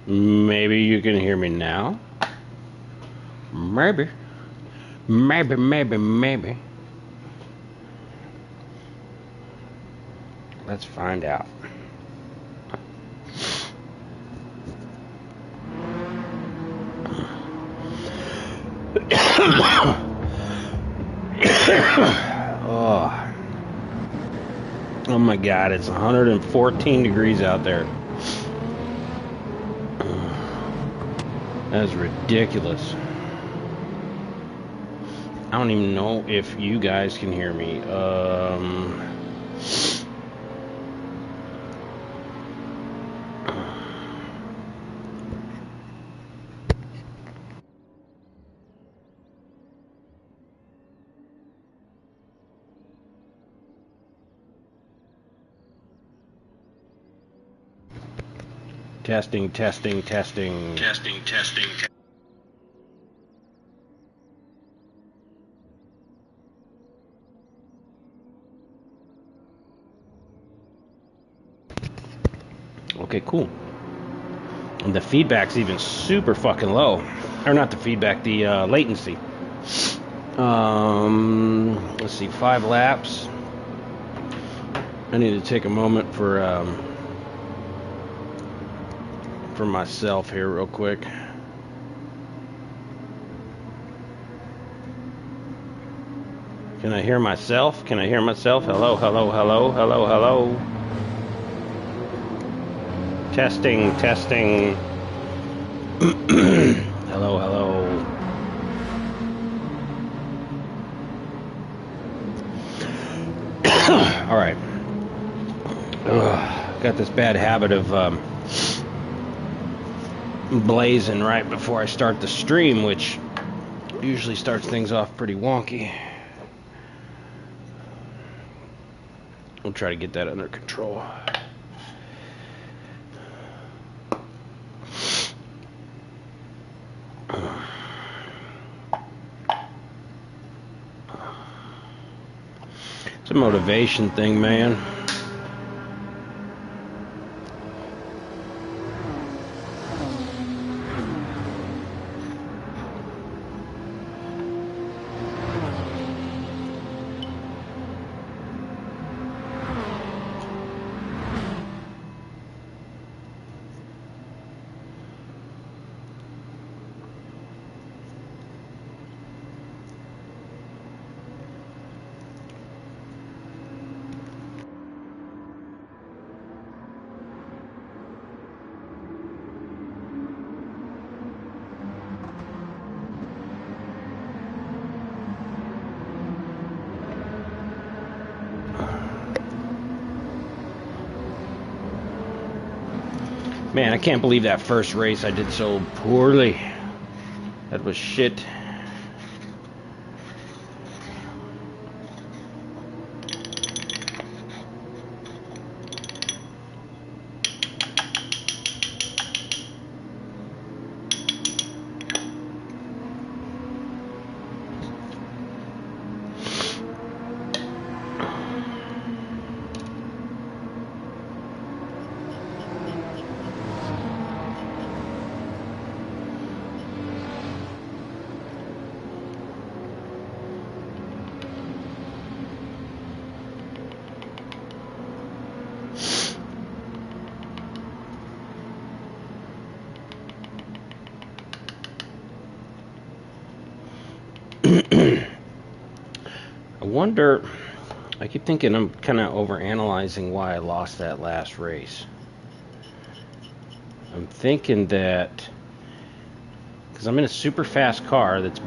Maybe you can hear me now. Maybe. Maybe. Let's find out. Oh my God, it's 114 degrees out there. That is ridiculous. I don't even know if you guys can hear me. Testing. Okay, cool. And the feedback's even super fucking low. Or not the feedback, the latency. Let's see, 5 laps. I need to take a moment for myself here real quick. Can I hear myself? Hello. Testing. Hello. All right. Got this bad habit of blazing right before I start the stream, which usually starts things off pretty wonky. We'll try to get that under control. It's a motivation thing, man. Man, I can't believe that first race I did so poorly. That was shit. I keep thinking I'm kind of overanalyzing why I lost that last race. I'm thinking that because I'm in a super fast car that's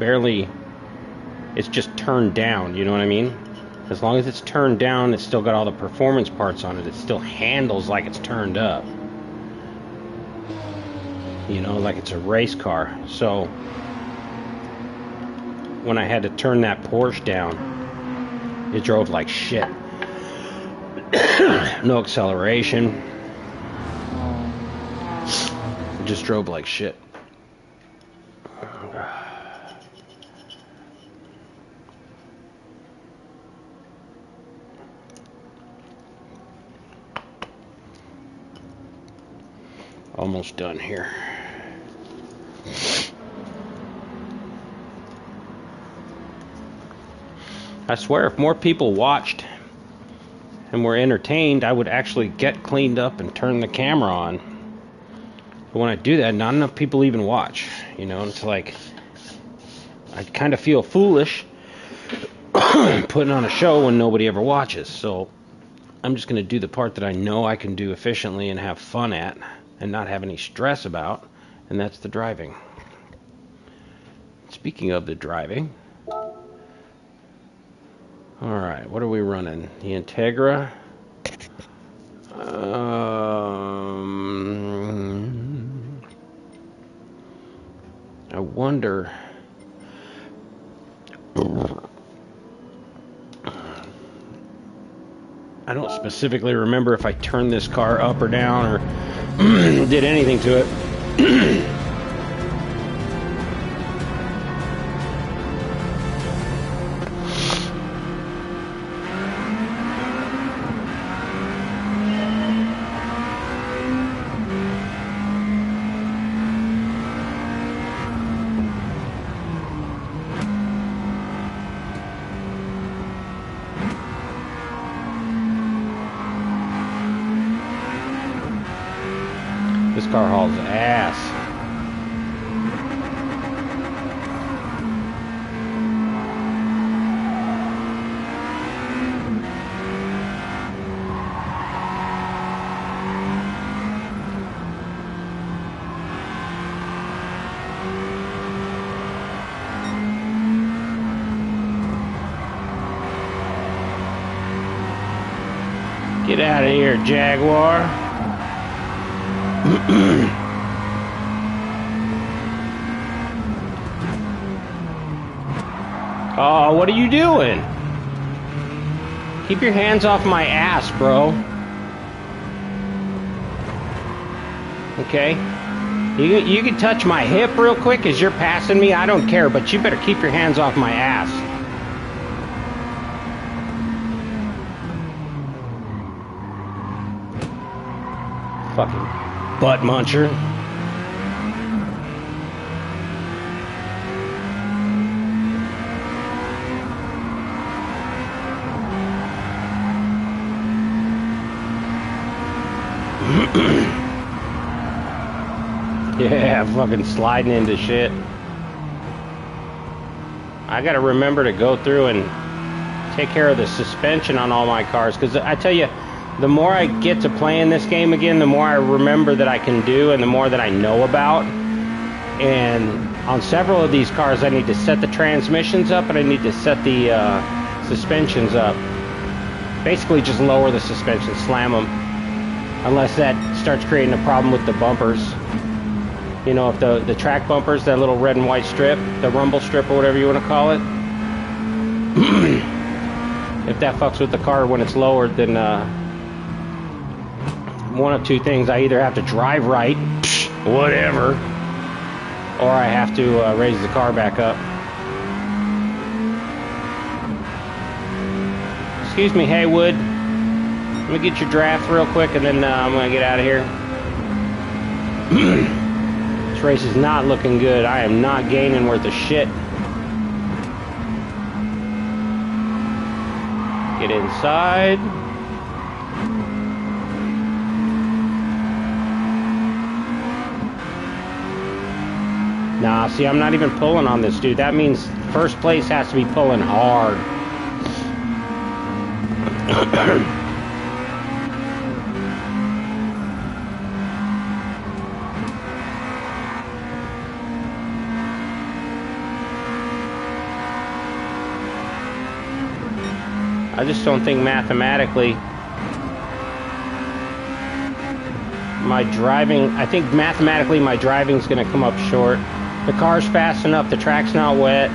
it's just turned down, you know what I mean? As long as it's turned down, it's still got all the performance parts on it. It still handles like it's turned up. You know, like it's a race car. So when I had to turn that Porsche down, it drove like shit. No acceleration. It just drove like shit. Almost done here. I swear, if more people watched and were entertained, I would actually get cleaned up and turn the camera on. But when I do that, not enough people even watch. You know, it's like, I kind of feel foolish putting on a show when nobody ever watches. So I'm just going to do the part that I know I can do efficiently and have fun at and not have any stress about, and that's the driving. Speaking of the driving, alright, what are we running? The Integra. I wonder. I don't specifically remember if I turned this car up or down or did anything to it. This car hauls ass. Get out of here, Jaguar. Oh, what are you doing? Keep your hands off my ass, bro. Okay? You can touch my hip real quick as you're passing me. I don't care, but you better keep your hands off my ass. Fucking butt muncher. Yeah, fucking sliding into shit. I gotta remember to go through and take care of the suspension on all my cars, because I tell you, the more I get to playing this game again, the more I remember that I can do and the more that I know about. And on several of these cars, I need to set the transmissions up and I need to set the suspensions up. Basically just lower the suspension, slam them, unless that starts creating a problem with the bumpers. You know, if the track bumpers, that little red and white strip, the rumble strip or whatever you want to call it, if that fucks with the car when it's lowered, then one of two things: I either have to drive right, whatever, or I have to raise the car back up. Excuse me, Haywood. Let me get your draft real quick, and then I'm gonna get out of here. This race is not looking good. I am not gaining worth a shit. Get inside. Nah, see, I'm not even pulling on this, dude. That means first place has to be pulling hard. I just don't think mathematically I think mathematically my driving's going to come up short. The car's fast enough, the track's not wet.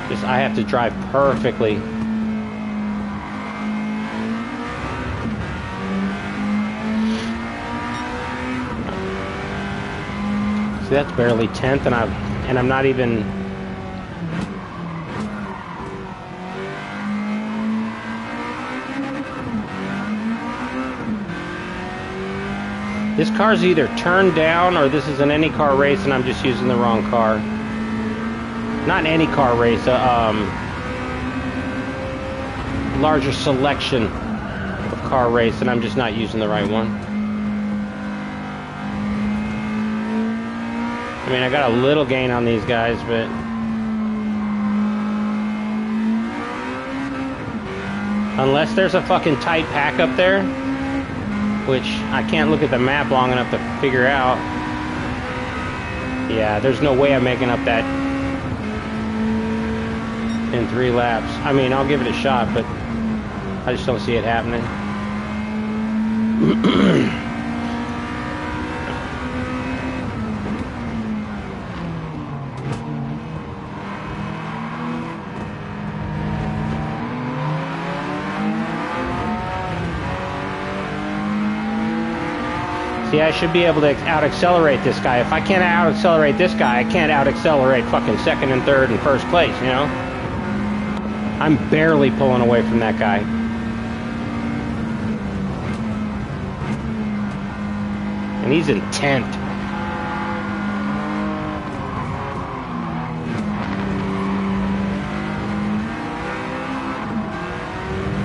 Just I have to drive perfectly. See, that's barely 10th, and I'm not even. This car's either turned down or this is an any car race and I'm just using the wrong car. Not any car race, larger selection of car race and I'm just not using the right one. I mean, I got a little gain on these guys, but unless there's a fucking tight pack up there, which I can't look at the map long enough to figure out. Yeah, there's no way I'm making up that in 3 laps. I mean, I'll give it a shot, but I just don't see it happening. See, I should be able to out-accelerate this guy. If I can't out-accelerate this guy, I can't out-accelerate fucking second and third and first place, you know? I'm barely pulling away from that guy. And he's in 10th.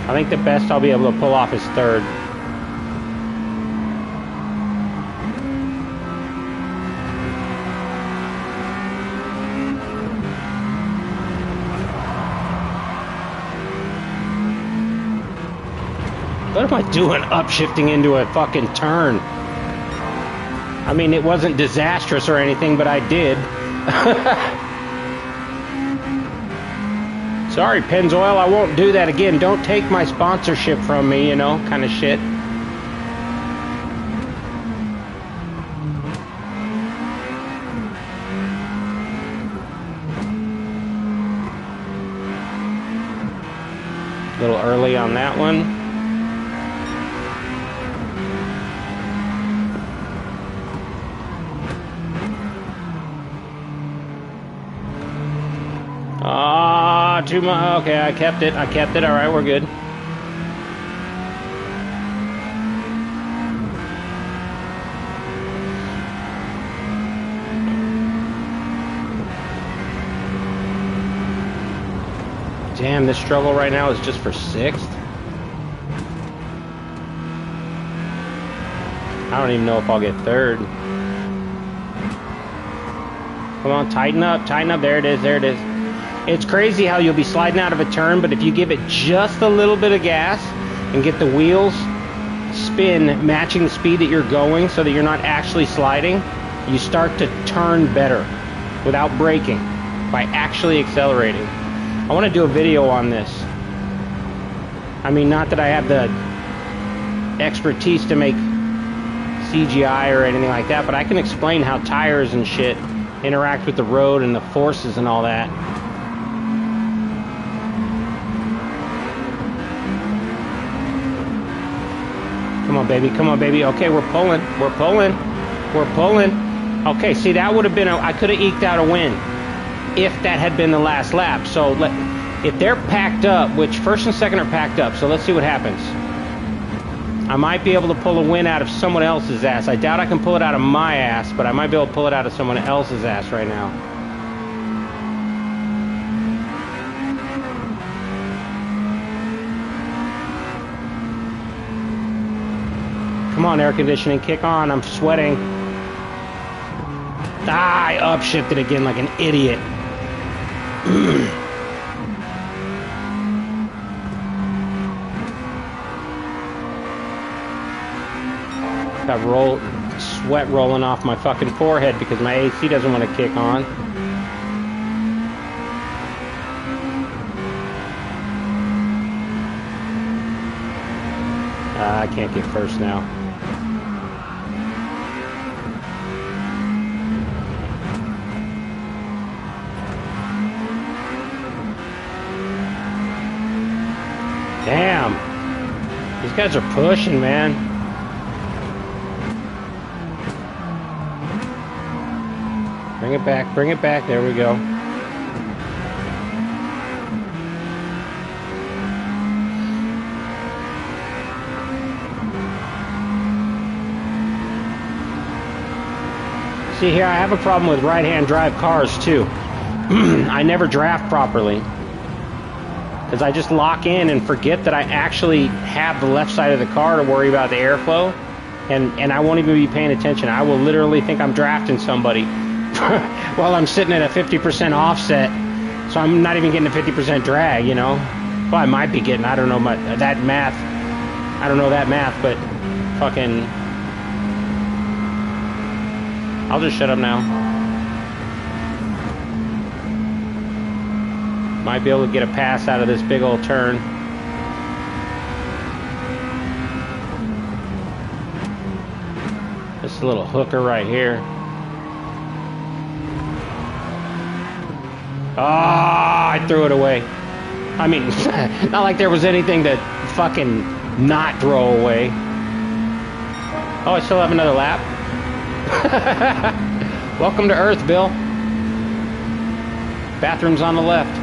I think the best I'll be able to pull off is third. What am I doing upshifting into a fucking turn? I mean, it wasn't disastrous or anything, but I did. Sorry, Pennzoil, I won't do that again. Don't take my sponsorship from me, you know, kind of shit. A little early on that one. Too much. Okay, I kept it. All right, we're good. Damn, this struggle right now is just for 6th. I don't even know if I'll get 3rd. Come on, tighten up. There it is. It's crazy how you'll be sliding out of a turn, but if you give it just a little bit of gas and get the wheels spin matching the speed that you're going so that you're not actually sliding, you start to turn better without braking by actually accelerating. I want to do a video on this. I mean, not that I have the expertise to make CGI or anything like that, but I can explain how tires and shit interact with the road and the forces and all that. Come on, baby. Okay, we're pulling. Okay, see, that would have been I could have eked out a win if that had been the last lap. So if they're packed up, which first and second are packed up, so let's see what happens. I might be able to pull a win out of someone else's ass. I doubt I can pull it out of my ass, but I might be able to pull it out of someone else's ass right now. Come on, air conditioning, kick on. I'm sweating. I upshifted again like an idiot. Got sweat rolling off my fucking forehead because my AC doesn't want to kick on. I can't get first now. Damn. These guys are pushing, man. Bring it back. There we go. See here, I have a problem with right-hand drive cars too. I never draft properly because I just lock in and forget that I actually have the left side of the car to worry about the airflow, and I won't even be paying attention. I will literally think I'm drafting somebody while I'm sitting at a 50% offset, so I'm not even getting a 50% drag, you know? Well, I might be getting, I don't know that math. I don't know that math, but fucking... I'll just shut up now. Might be able to get a pass out of this big old turn. This little hooker right here. Ah, I threw it away. I mean, not like there was anything to fucking not throw away. Oh, I still have another lap? Welcome to Earth, Bill. Bathroom's on the left.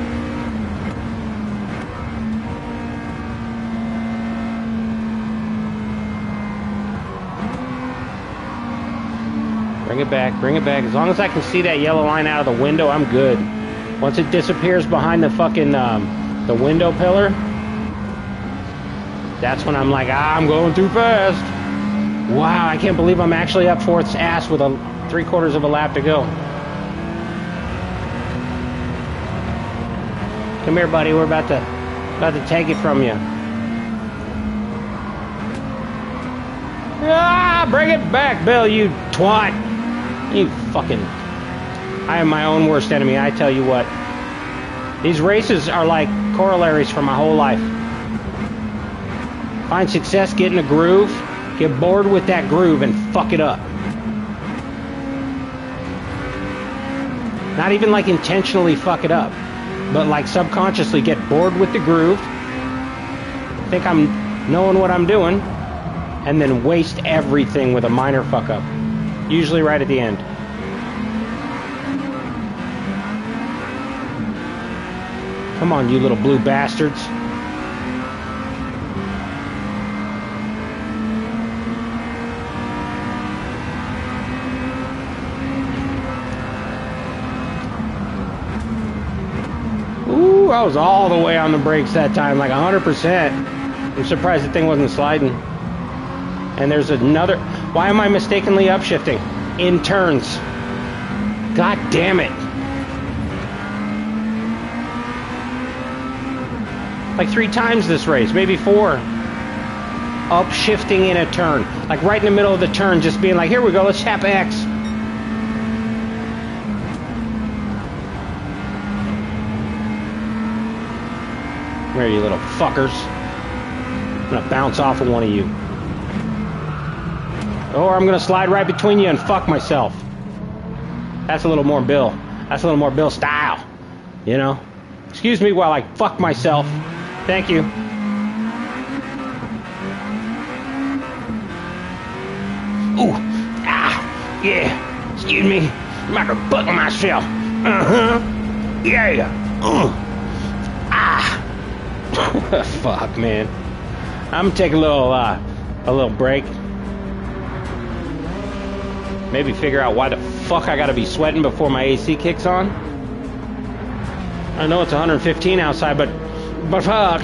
Bring it back, bring it back. As long as I can see that yellow line out of the window, I'm good. Once it disappears behind the fucking the window pillar, that's when I'm like, I'm going too fast. Wow, I can't believe I'm actually up fourth's ass with a 3/4 of a lap to go. Come here, buddy. We're about to take it from you. Ah, bring it back, Bill, you twat. You fucking... I am my own worst enemy, I tell you what. These races are like corollaries for my whole life. Find success, get in a groove, get bored with that groove, and fuck it up. Not even like intentionally fuck it up, but like subconsciously get bored with the groove, think I'm knowing what I'm doing, and then waste everything with a minor fuck up. Usually right at the end. Come on, you little blue bastards. Ooh, I was all the way on the brakes that time, like 100%. I'm surprised the thing wasn't sliding. And there's another... Why am I mistakenly upshifting? In turns. God damn it. Like 3 times this race, maybe 4. Upshifting in a turn. Like right in the middle of the turn, just being like, here we go, let's tap X. Where are you little fuckers? I'm gonna bounce off of one of you. Or I'm gonna slide right between you and fuck myself. That's a little more Bill. That's a little more Bill style. You know? Excuse me while I fuck myself. Thank you. Ooh. Ah. Yeah. Excuse me. I'm about to buck myself. Uh-huh. Yeah. Ah. Fuck, man. I'm gonna take a little break. Maybe figure out why the fuck I gotta be sweating before my AC kicks on. I know it's 115 outside, but fuck.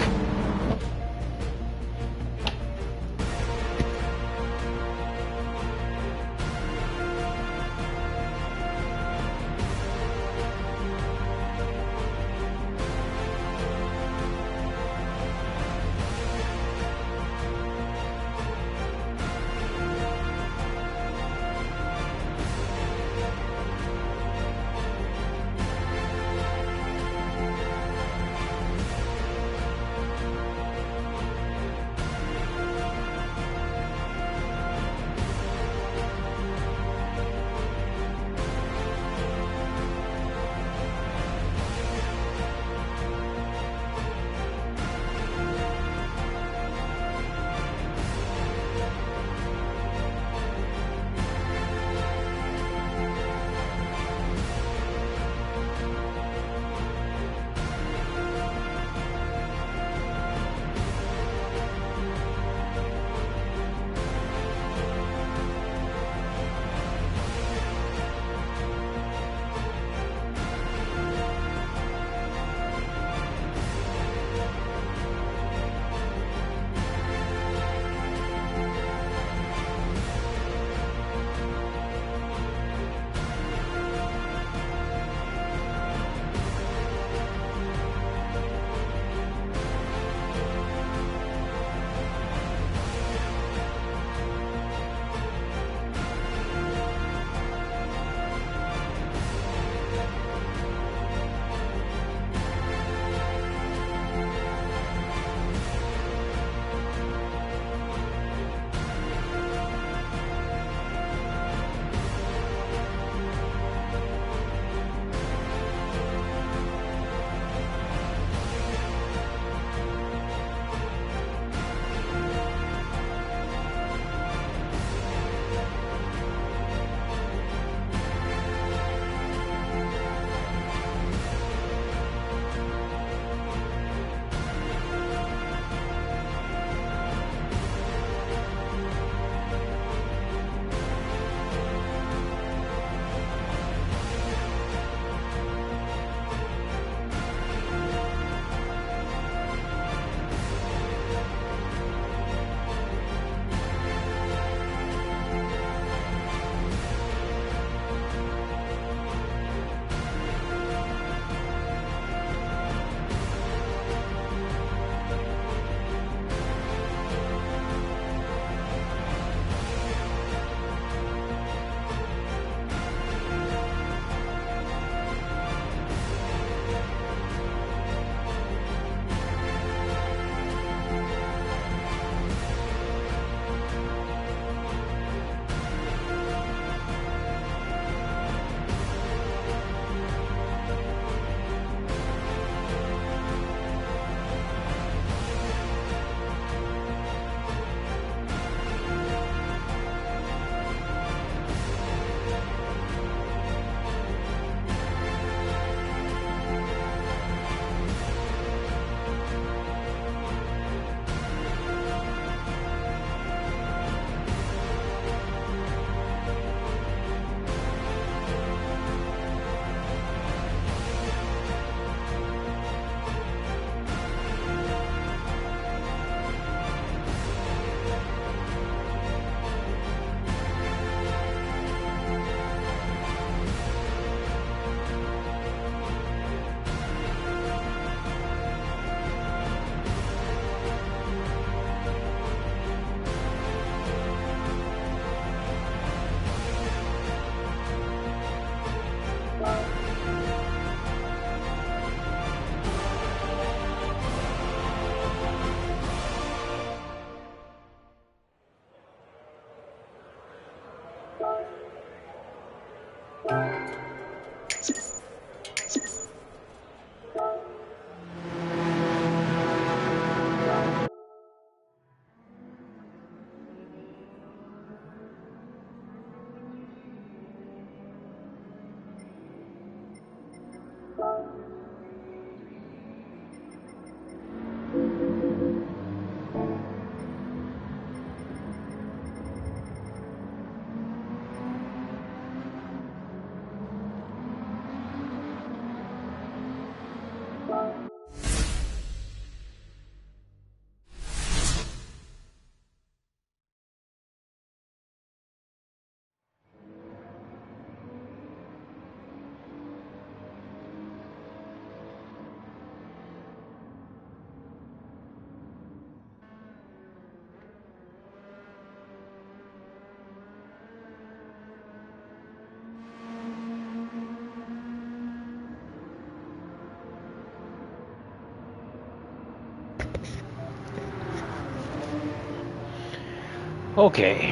Okay.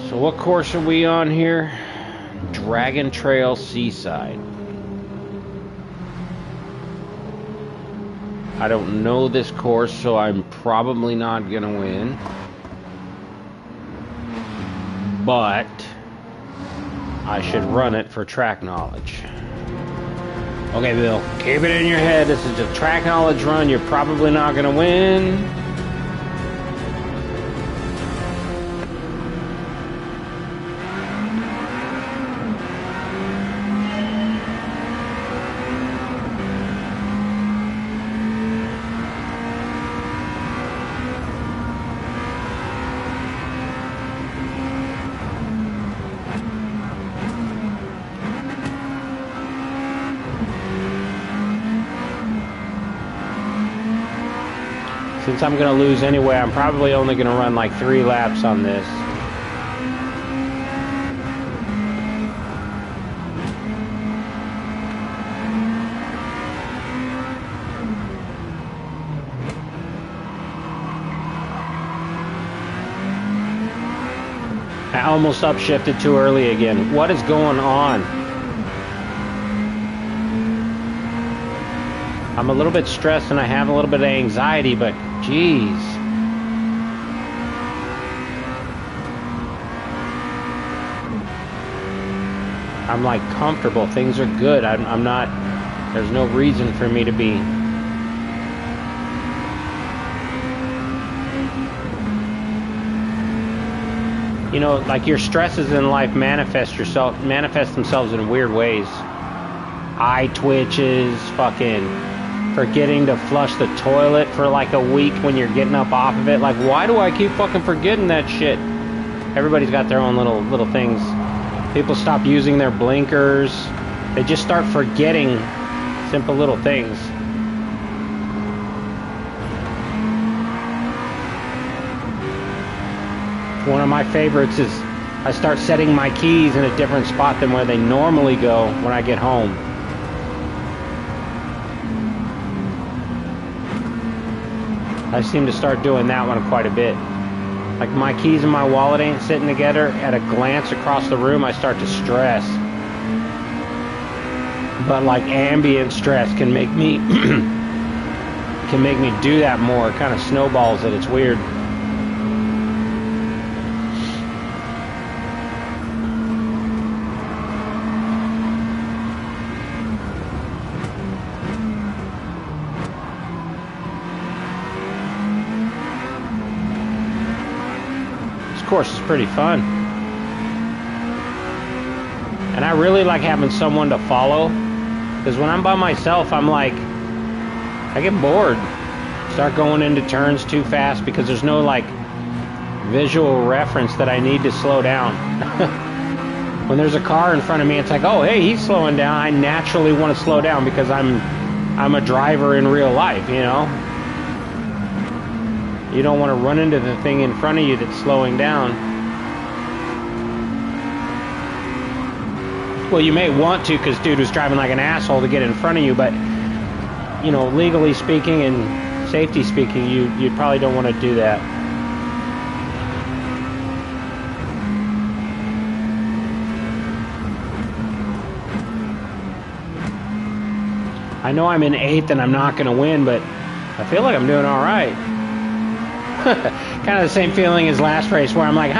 So what course are we on here? Dragon Trail Seaside. I don't know this course, so I'm probably not gonna win. But I should run it for track knowledge. Okay, Bill, keep it in your head. This is a track knowledge run. You're probably not going to win. Since I'm going to lose anyway, I'm probably only going to run like 3 laps on this. I almost upshifted too early again. What is going on? I'm a little bit stressed and I have a little bit of anxiety, but jeez. I'm like comfortable. Things are good. I'm not, there's no reason for me to be. You know, like your stresses in life manifest themselves in weird ways. Eye twitches, fucking forgetting to flush the toilet for like a week when you're getting up off of it. Like, why do I keep fucking forgetting that shit? Everybody's got their own little things. People stop using their blinkers. They just start forgetting simple little things. One of my favorites is I start setting my keys in a different spot than where they normally go when I get home. I seem to start doing that one quite a bit. Like my keys and my wallet ain't sitting together. At a glance across the room, I start to stress. But like ambient stress can make me do that more. It kind of snowballs it. It's weird. Course is pretty fun, and I really like having someone to follow, because when I'm by myself I'm like, I get bored, start going into turns too fast because there's no like visual reference that I need to slow down. When there's a car in front of me, it's like, oh hey, he's slowing down. I naturally want to slow down because I'm a driver in real life, you know. You don't want to run into the thing in front of you that's slowing down. Well, you may want to because dude was driving like an asshole to get in front of you, but, you know, legally speaking and safety speaking, you probably don't want to do that. I know I'm in 8th and I'm not going to win, but I feel like I'm doing all right. Kind of the same feeling as last race where I'm like,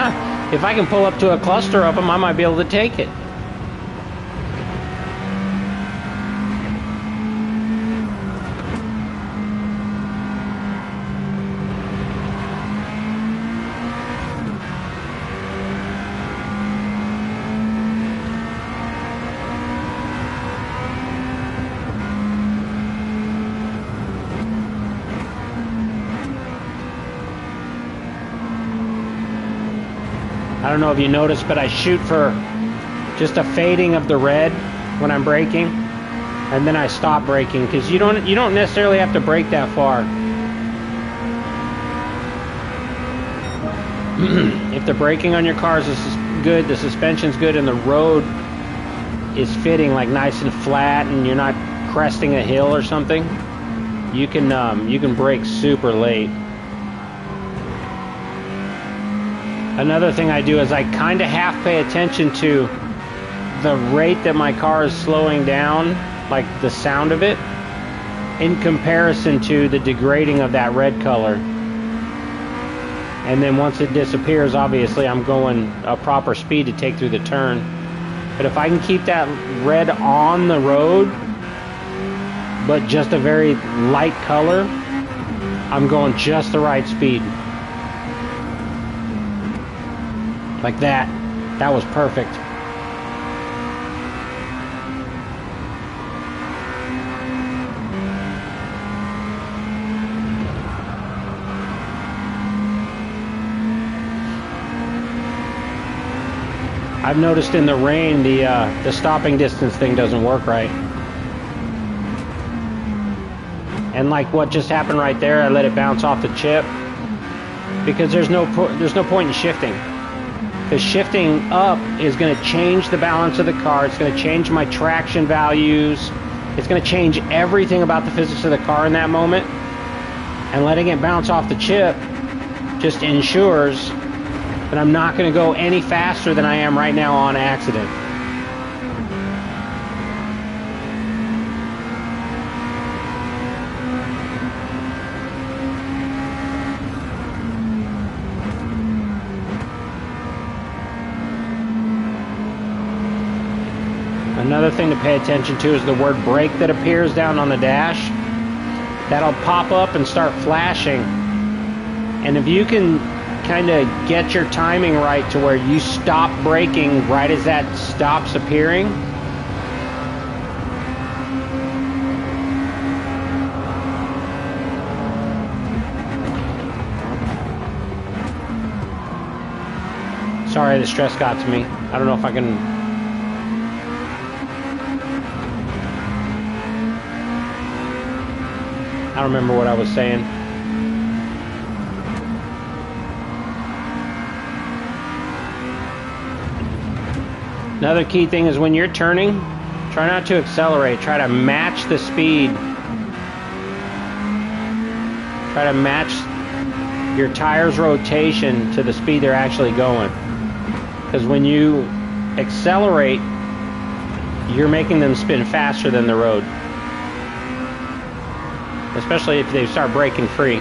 if I can pull up to a cluster of them, I might be able to take it. I don't know if you noticed, but I shoot for just a fading of the red when I'm braking, and then I stop braking because you don't necessarily have to brake that far. If the braking on your cars is good, the suspension's good, and the road is fitting like nice and flat, and you're not cresting a hill or something, you can brake super late. Another thing I do is I kind of half pay attention to the rate that my car is slowing down, like the sound of it, in comparison to the degrading of that red color. And then once it disappears, obviously I'm going a proper speed to take through the turn. But if I can keep that red on the road, but just a very light color, I'm going just the right speed. Like that. That was perfect. I've noticed in the rain the stopping distance thing doesn't work right. And like what just happened right there, I let it bounce off the chip because there's no point in shifting. Because shifting up is going to change the balance of the car. It's going to change my traction values. It's going to change everything about the physics of the car in that moment. And letting it bounce off the chip just ensures that I'm not going to go any faster than I am right now on accident. Another thing to pay attention to is the word brake that appears down on the dash. That'll pop up and start flashing. And if you can kind of get your timing right to where you stop braking right as that stops appearing, sorry, the stress got to me. I don't know if I can. I don't remember what I was saying. Another key thing is when you're turning, try not to accelerate. Try to match the speed. Try to match your tires' rotation to the speed they're actually going. Because when you accelerate, you're making them spin faster than the road. Especially if they start breaking free.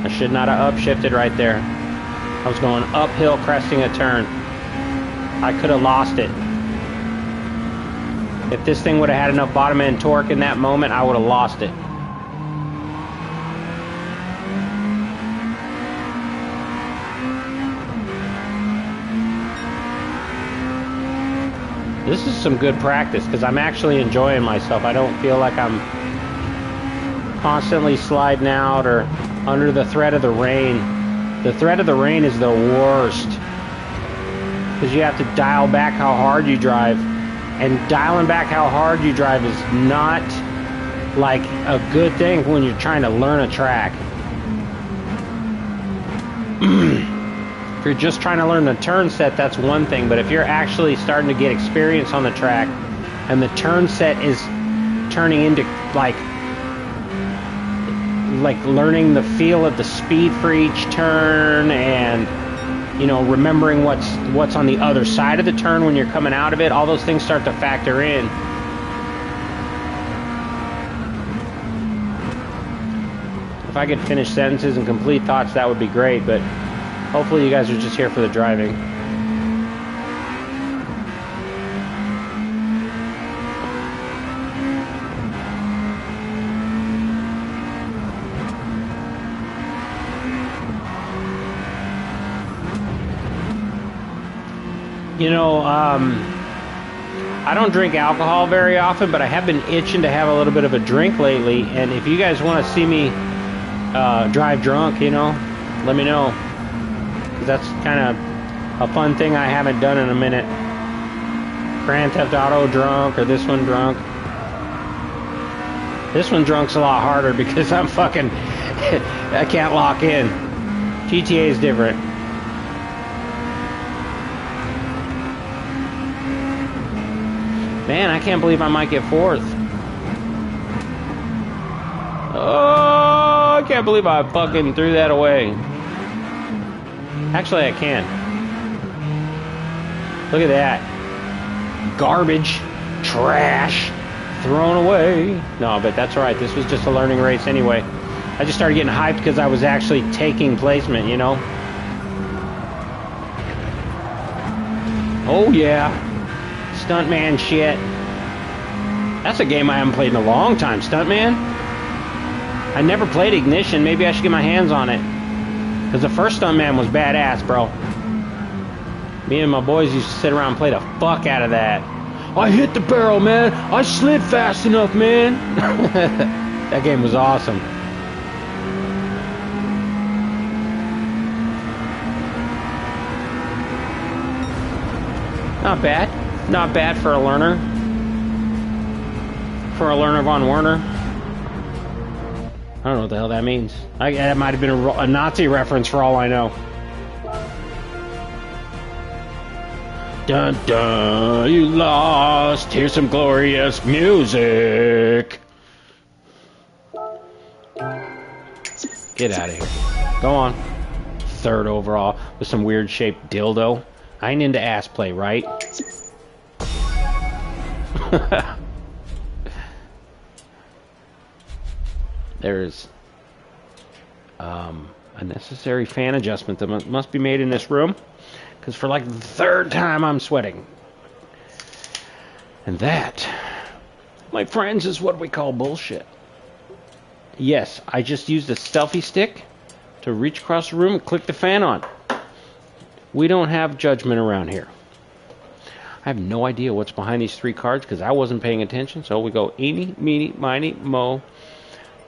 I should not have upshifted right there. I was going uphill, cresting a turn. I could have lost it. If this thing would have had enough bottom end torque in that moment, I would have lost it. This is some good practice because I'm actually enjoying myself. I don't feel like I'm constantly sliding out or under the threat of the rain. The threat of the rain is the worst because you have to dial back how hard you drive. And dialing back how hard you drive is not like a good thing when you're trying to learn a track. If you're just trying to learn the turn set, that's one thing. But if you're actually starting to get experience on the track and the turn set is turning into like learning the feel of the speed for each turn and, you know, remembering what's on the other side of the turn when you're coming out of it. All those things start to factor in. If I could finish sentences and complete thoughts, that would be great, but hopefully you guys are just here for the driving. You know, I don't drink alcohol very often, but I have been itching to have a little bit of a drink lately, and if you guys want to see me drive drunk, you know, let me know, because that's kind of a fun thing I haven't done in a minute. Grand Theft Auto drunk, or this one drunk. This one drunk's a lot harder because I'm fucking I can't lock in. GTA is different. Man, I can't believe I might get fourth. Oh, I can't believe I fucking threw that away. Actually, I can. Look at that. Garbage. Trash. Thrown away. No, but that's all right. This was just a learning race anyway. I just started getting hyped because I was actually taking placement, you know? Oh, yeah. Stuntman shit. That's a game I haven't played in a long time, Stuntman. I never played Ignition. Maybe I should get my hands on it. Because the first Stuntman was badass, bro. Me and my boys used to sit around and play the fuck out of that. I hit the barrel, man. I slid fast enough, man. That game was awesome. Not bad. Not bad for a learner. For a learner von Werner. I don't know what the hell that means. That might have been a Nazi reference for all I know. Dun dun, you lost. Here's some glorious music. Get out of here. Go on. Third overall with some weird shaped dildo. I ain't into ass play, right? There's a necessary fan adjustment that must be made in this room, because for like the third time I'm sweating. And that, my friends, is what we call bullshit. Yes, I just used a selfie stick to reach across the room and click the fan on. We don't have judgment around here. I have no idea what's behind these three cards because I wasn't paying attention. So we go eeny, meeny, miny, mo.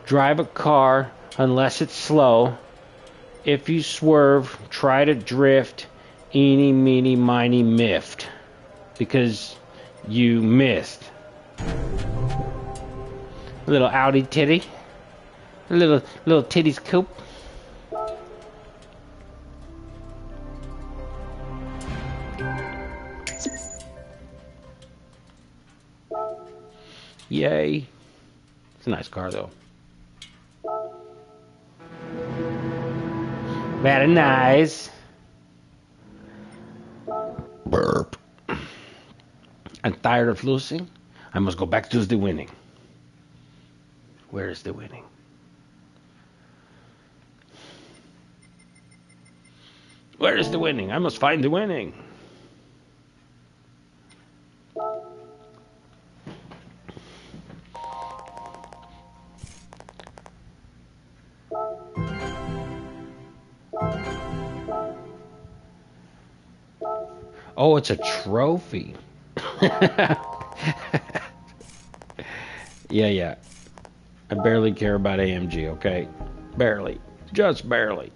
Drive a car unless it's slow. If you swerve, try to drift. Eeny, meeny, miny, miffed. Because you missed. A little outie titty. A little titties coop. Yay. It's a nice car, though. Very nice. Burp. I'm tired of losing. I must go back to the winning. Where is the winning? Where is the winning? I must find the winning. Oh, it's a trophy. Yeah. I barely care about AMG, okay? Barely. Just barely.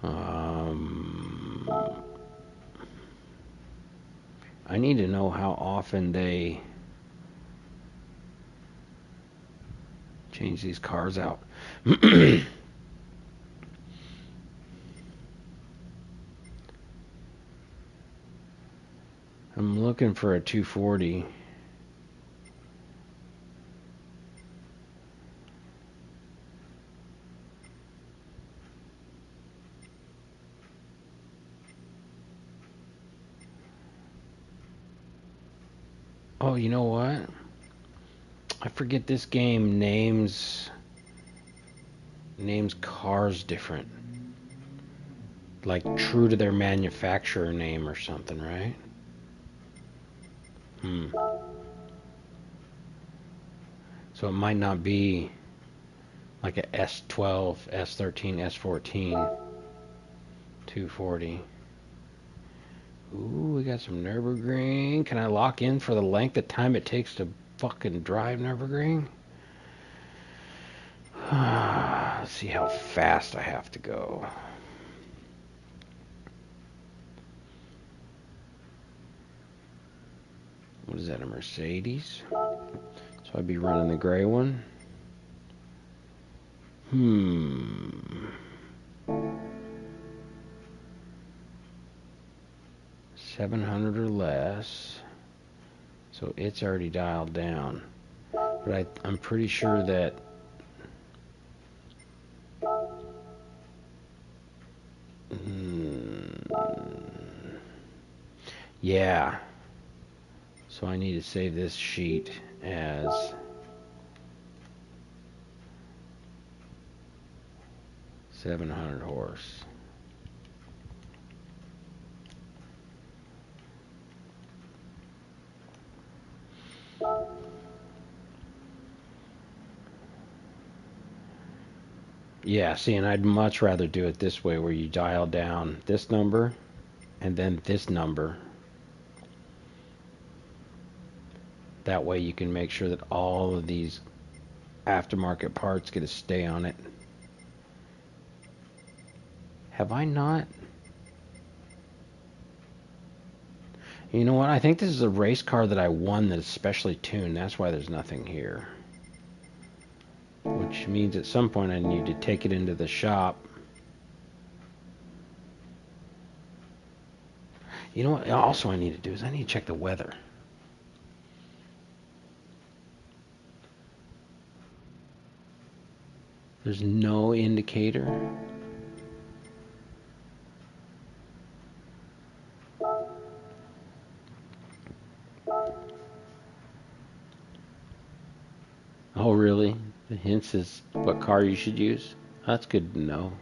I need to know how often they change these cars out. I'm looking for a 240. Oh, you know what? I forget this game names cars different. Like true to their manufacturer name or something, right? So it might not be like a S12, S13, S14, 240. Ooh, we got some Nürburgring. Can I lock in for the length of time it takes to fucking drive Nürburgring? Let's see how fast I have to go. What is that, a Mercedes? So I'd be running the gray one. 700 or less. So it's already dialed down. But I'm pretty sure that yeah. So I need to save this sheet as 700 horse. Yeah, see, and I'd much rather do it this way where you dial down this number and then this number. That way you can make sure that all of these aftermarket parts get to stay on it. Have I not? You know what? I think this is a race car that I won that's specially tuned. That's why there's nothing here. Which means at some point I need to take it into the shop. You know what also I need to do is I need to check the weather. There's no indicator. Oh, really? The hints is what car you should use? That's good to know.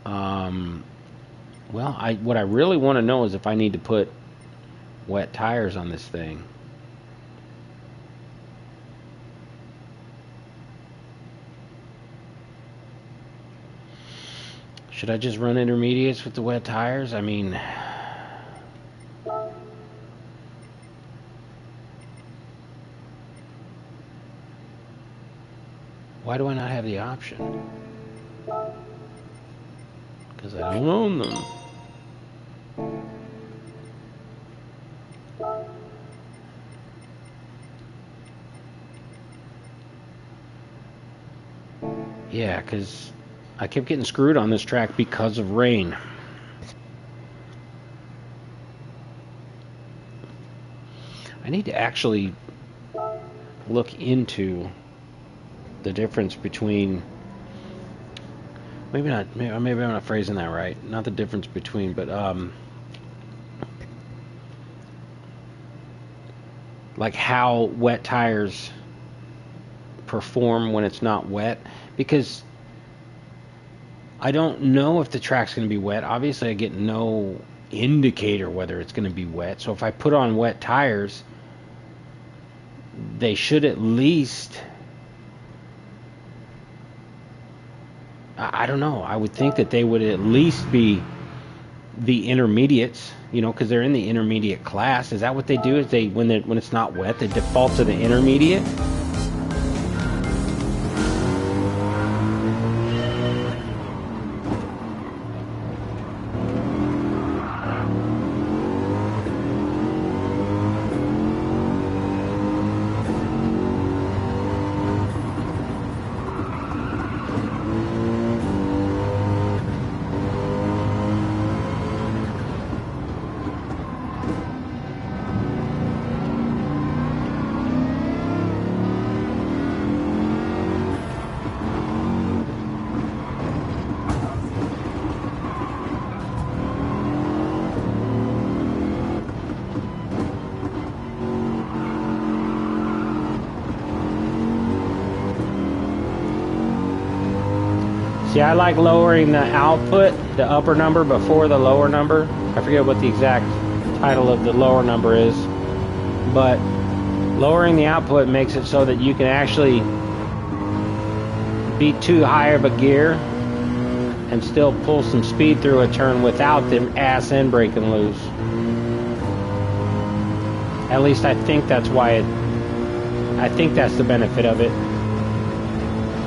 Well, what I really want to know is if I need to put wet tires on this thing. Should I just run intermediates with the wet tires? I mean, why do I not have the option? Because I don't own them. Yeah, because I kept getting screwed on this track because of rain. I need to actually look into the difference between, maybe I'm not phrasing that right. Not the difference between, but like how wet tires perform when it's not wet, because I don't know if the track's going to be wet. Obviously I get no indicator whether it's going to be wet. So if I put on wet tires, they should at least, I don't know, I would think that they would at least be the intermediates, you know, because they're in the intermediate class. Is that what they do? Is they when it's not wet, they default to the intermediate? See, I like lowering the output, the upper number, before the lower number. I forget what the exact title of the lower number is. But lowering the output makes it so that you can actually be too high of a gear and still pull some speed through a turn without the ass end breaking loose. At least I think that's why I think that's the benefit of it.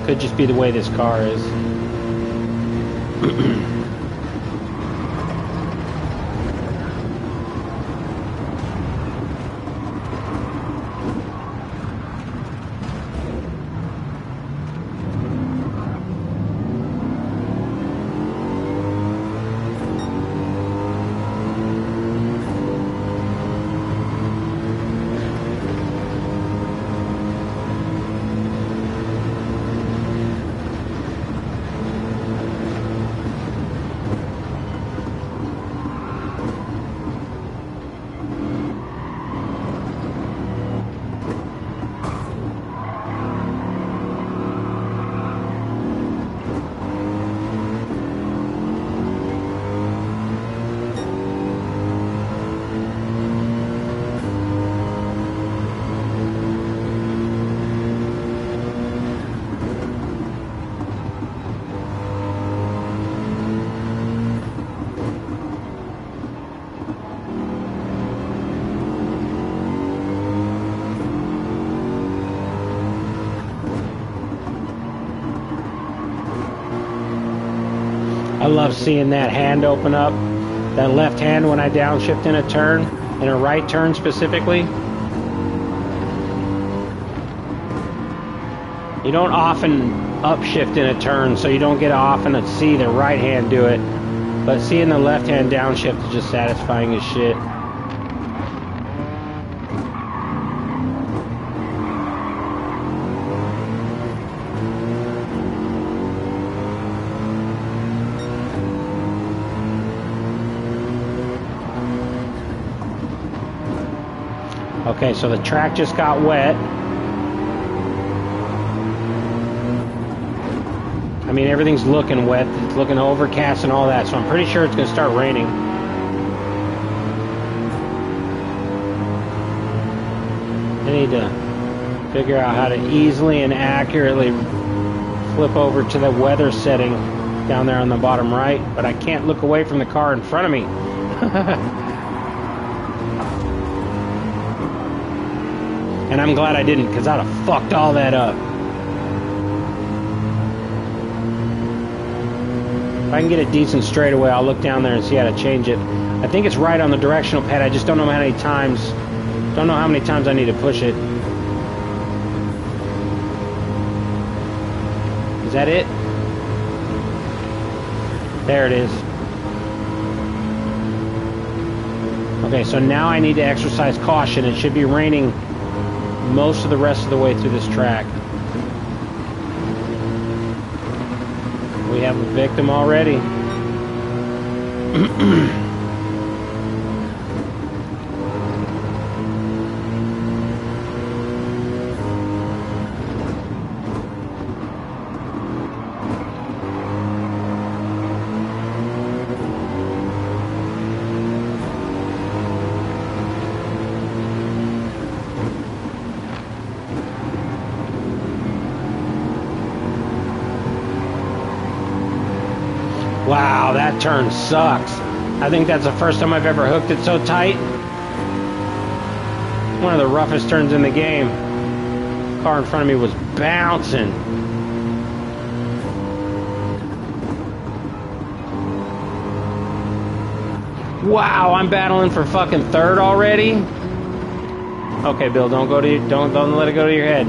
Could just be the way this car is. I love seeing that hand open up, that left hand when I downshift in a turn, in a right turn specifically. You don't often upshift in a turn, so you don't get often to see the right hand do it. But seeing the left hand downshift is just satisfying as shit. Okay, so the track just got wet. I mean, everything's looking wet. It's looking overcast and all that, so I'm pretty sure it's going to start raining. I need to figure out how to easily and accurately flip over to the weather setting down there on the bottom right, but I can't look away from the car in front of me. And I'm glad I didn't, because I'd have fucked all that up. If I can get a decent straightaway, I'll look down there and see how to change it. I think it's right on the directional pad. I just don't know how many times. Don't know how many times I need to push it. Is that it? There it is. Okay, so now I need to exercise caution. It should be raining most of the rest of the way through this track. We have a victim already. Wow, that turn sucks. I think that's the first time I've ever hooked it so tight. One of the roughest turns in the game. The car in front of me was bouncing. Wow, I'm battling for fucking third already. Okay, Bill, don't let it go to your head.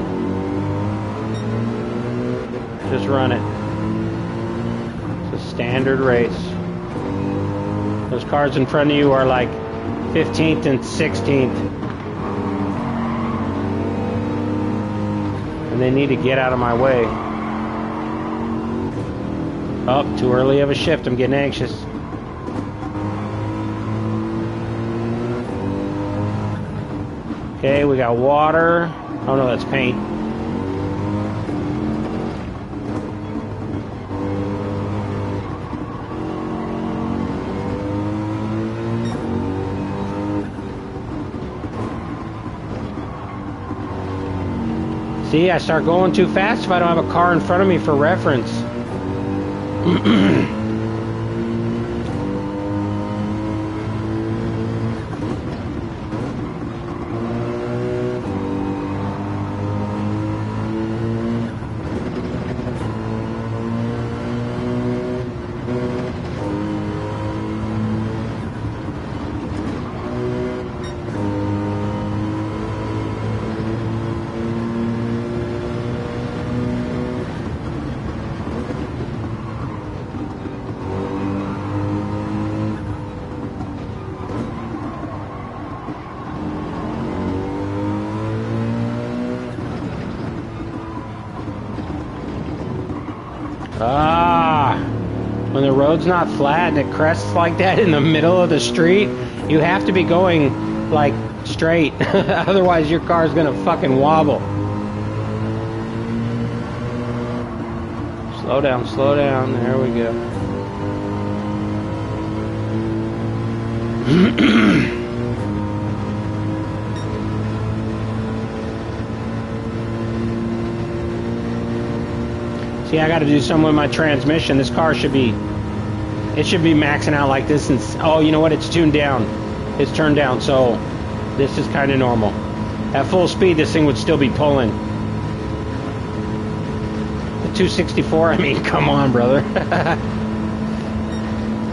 Just run it. Standard race. Those cars in front of you are like 15th and 16th. And they need to get out of my way. Oh, too early of a shift. I'm getting anxious. Okay, we got water. Oh no, that's paint. See, I start going too fast if I don't have a car in front of me for reference. When the road's not flat and it crests like that in the middle of the street, you have to be going like straight. Otherwise your car's gonna fucking wobble. Slow down, slow down. There we go. See, I got to do something with my transmission. This car should be maxing out like this. And oh, you know what? It's tuned down. It's turned down, so this is kind of normal. At full speed, this thing would still be pulling. The 264. I mean, come on, brother.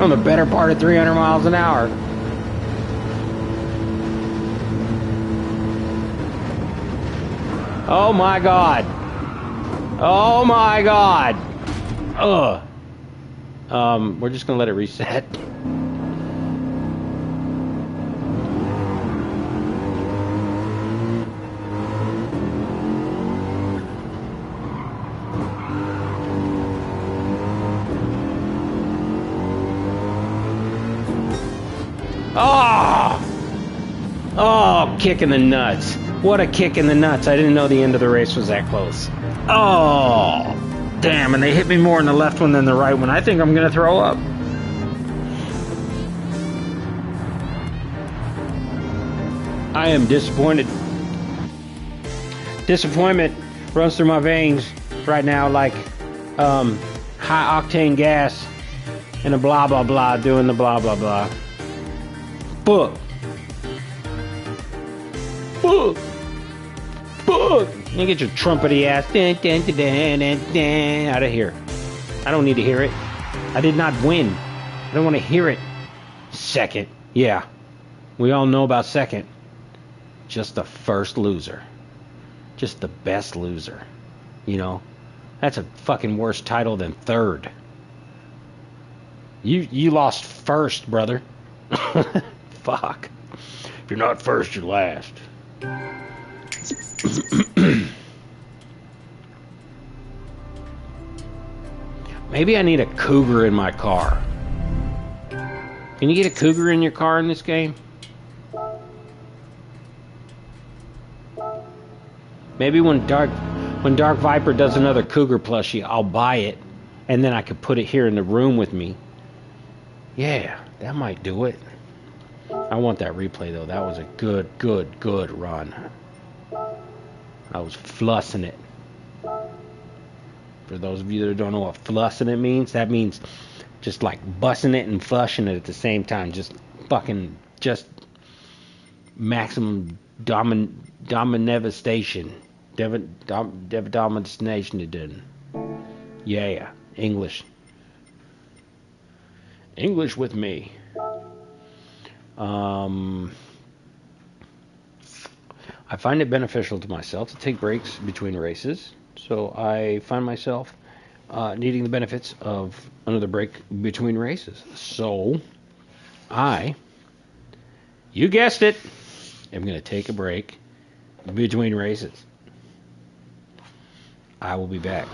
On the better part of 300 miles an hour. Oh my God. Oh my God. Ugh. We're just gonna let it reset. Oh! Oh, kick in the nuts. What a kick in the nuts. I didn't know the end of the race was that close. Oh, damn, and they hit me more in the left one than the right one. I think I'm going to throw up. I am disappointed. Disappointment runs through my veins right now like high octane gas and a blah, blah, blah doing the blah, blah, blah. Book. Book. Book. You get your trumpety ass out of here. I don't need to hear it. I did not win. I don't want to hear it. Second. Yeah. We all know about second. Just the first loser. Just the best loser. You know? That's a fucking worse title than third. You lost first, brother. Fuck. If you're not first, you're last. Maybe I need a cougar in my car. Can you get a cougar in your car in this game? Maybe when Dark Viper does another cougar plushie, I'll buy it, and then I could put it here in the room with me. Yeah, that might do it. I want that replay though. That was a good run. I was flussing it. For those of you that don't know what flussing it means, that means just like bussing it and flushing it at the same time. Just maximum domination. Domination. Yeah, English. English with me. I find it beneficial to myself to take breaks between races. So I find myself needing the benefits of another break between races. So you guessed it, I'm going to take a break between races. I will be back.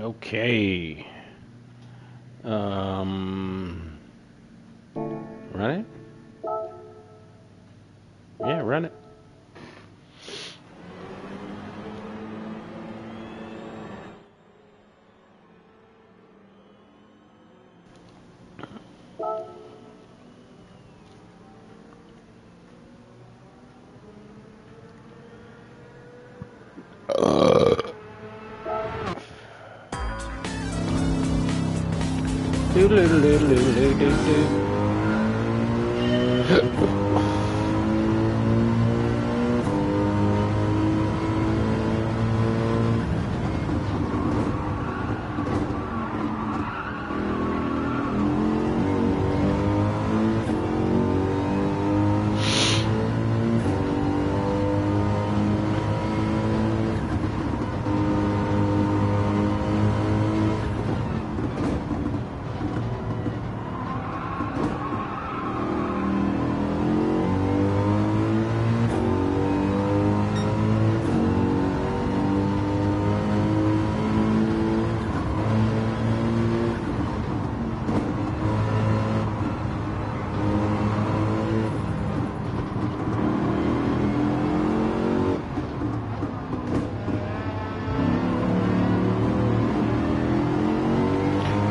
Okay. Run it? Yeah, run it.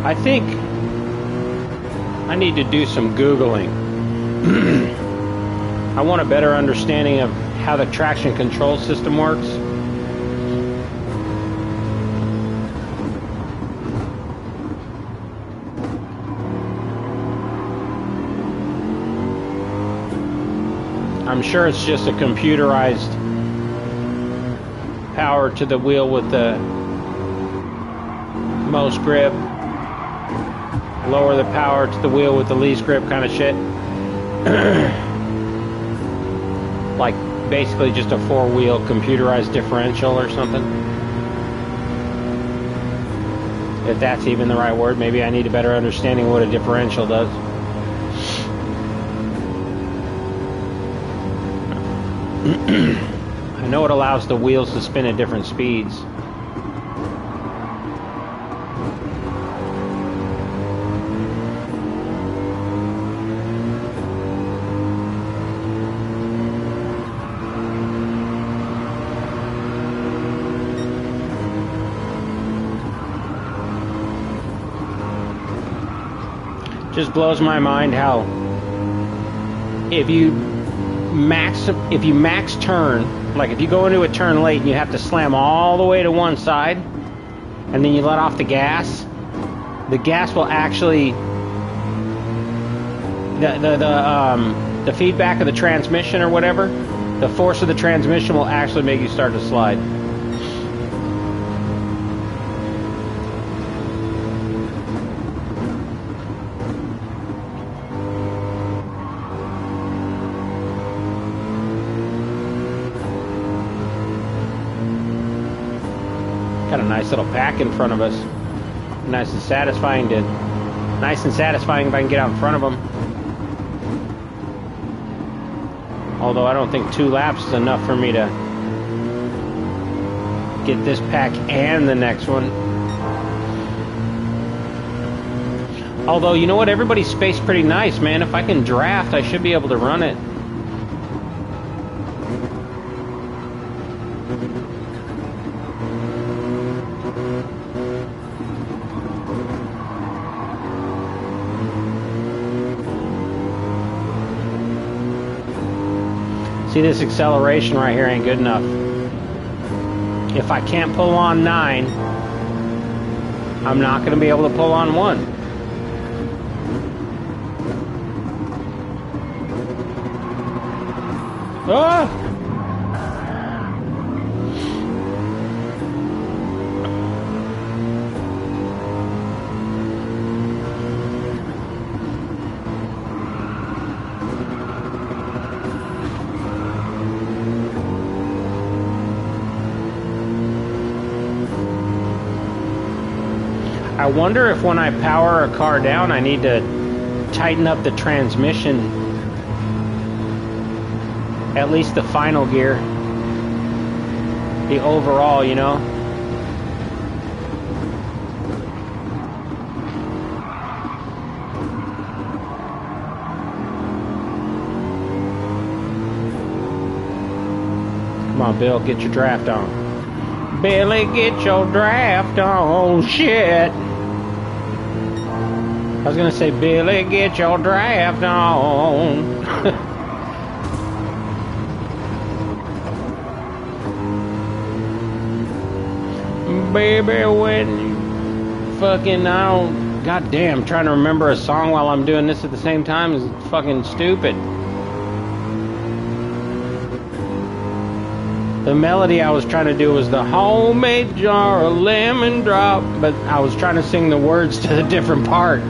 I think I need to do some Googling. I want a better understanding of how the traction control system works. I'm sure it's just a computerized power to the wheel with the most grip, lower the power to the wheel with the least grip kind of shit. Like basically just a four-wheel computerized differential or something. If that's even the right word, maybe I need a better understanding of what a differential does. I know it allows the wheels to spin at different speeds. Just blows my mind how if you max turn, like if you go into a turn late and you have to slam all the way to one side and then you let off the gas will actually the feedback of the transmission or whatever, the force of the transmission will actually make you start to slide. Got a nice little pack in front of us. Nice and satisfying if I can get out in front of them. Although I don't think 2 laps is enough for me to get this pack and the next one. Although, you know what? Everybody's spaced pretty nice, man. If I can draft, I should be able to run it. See, this acceleration right here ain't good enough. If I can't pull on 9, I'm not going to be able to pull on 1. Ah! I wonder if when I power a car down, I need to tighten up the transmission, at least the final gear, the overall, you know. Bill. Get your draft on. Billy, get your draft on. Shit. I was gonna say, Billy, get your draft on. Baby, when you fucking, I don't, goddamn, trying to remember a song while I'm doing this at the same time is fucking stupid. The melody I was trying to do was the homemade jar of lemon drop, but I was trying to sing the words to the different part.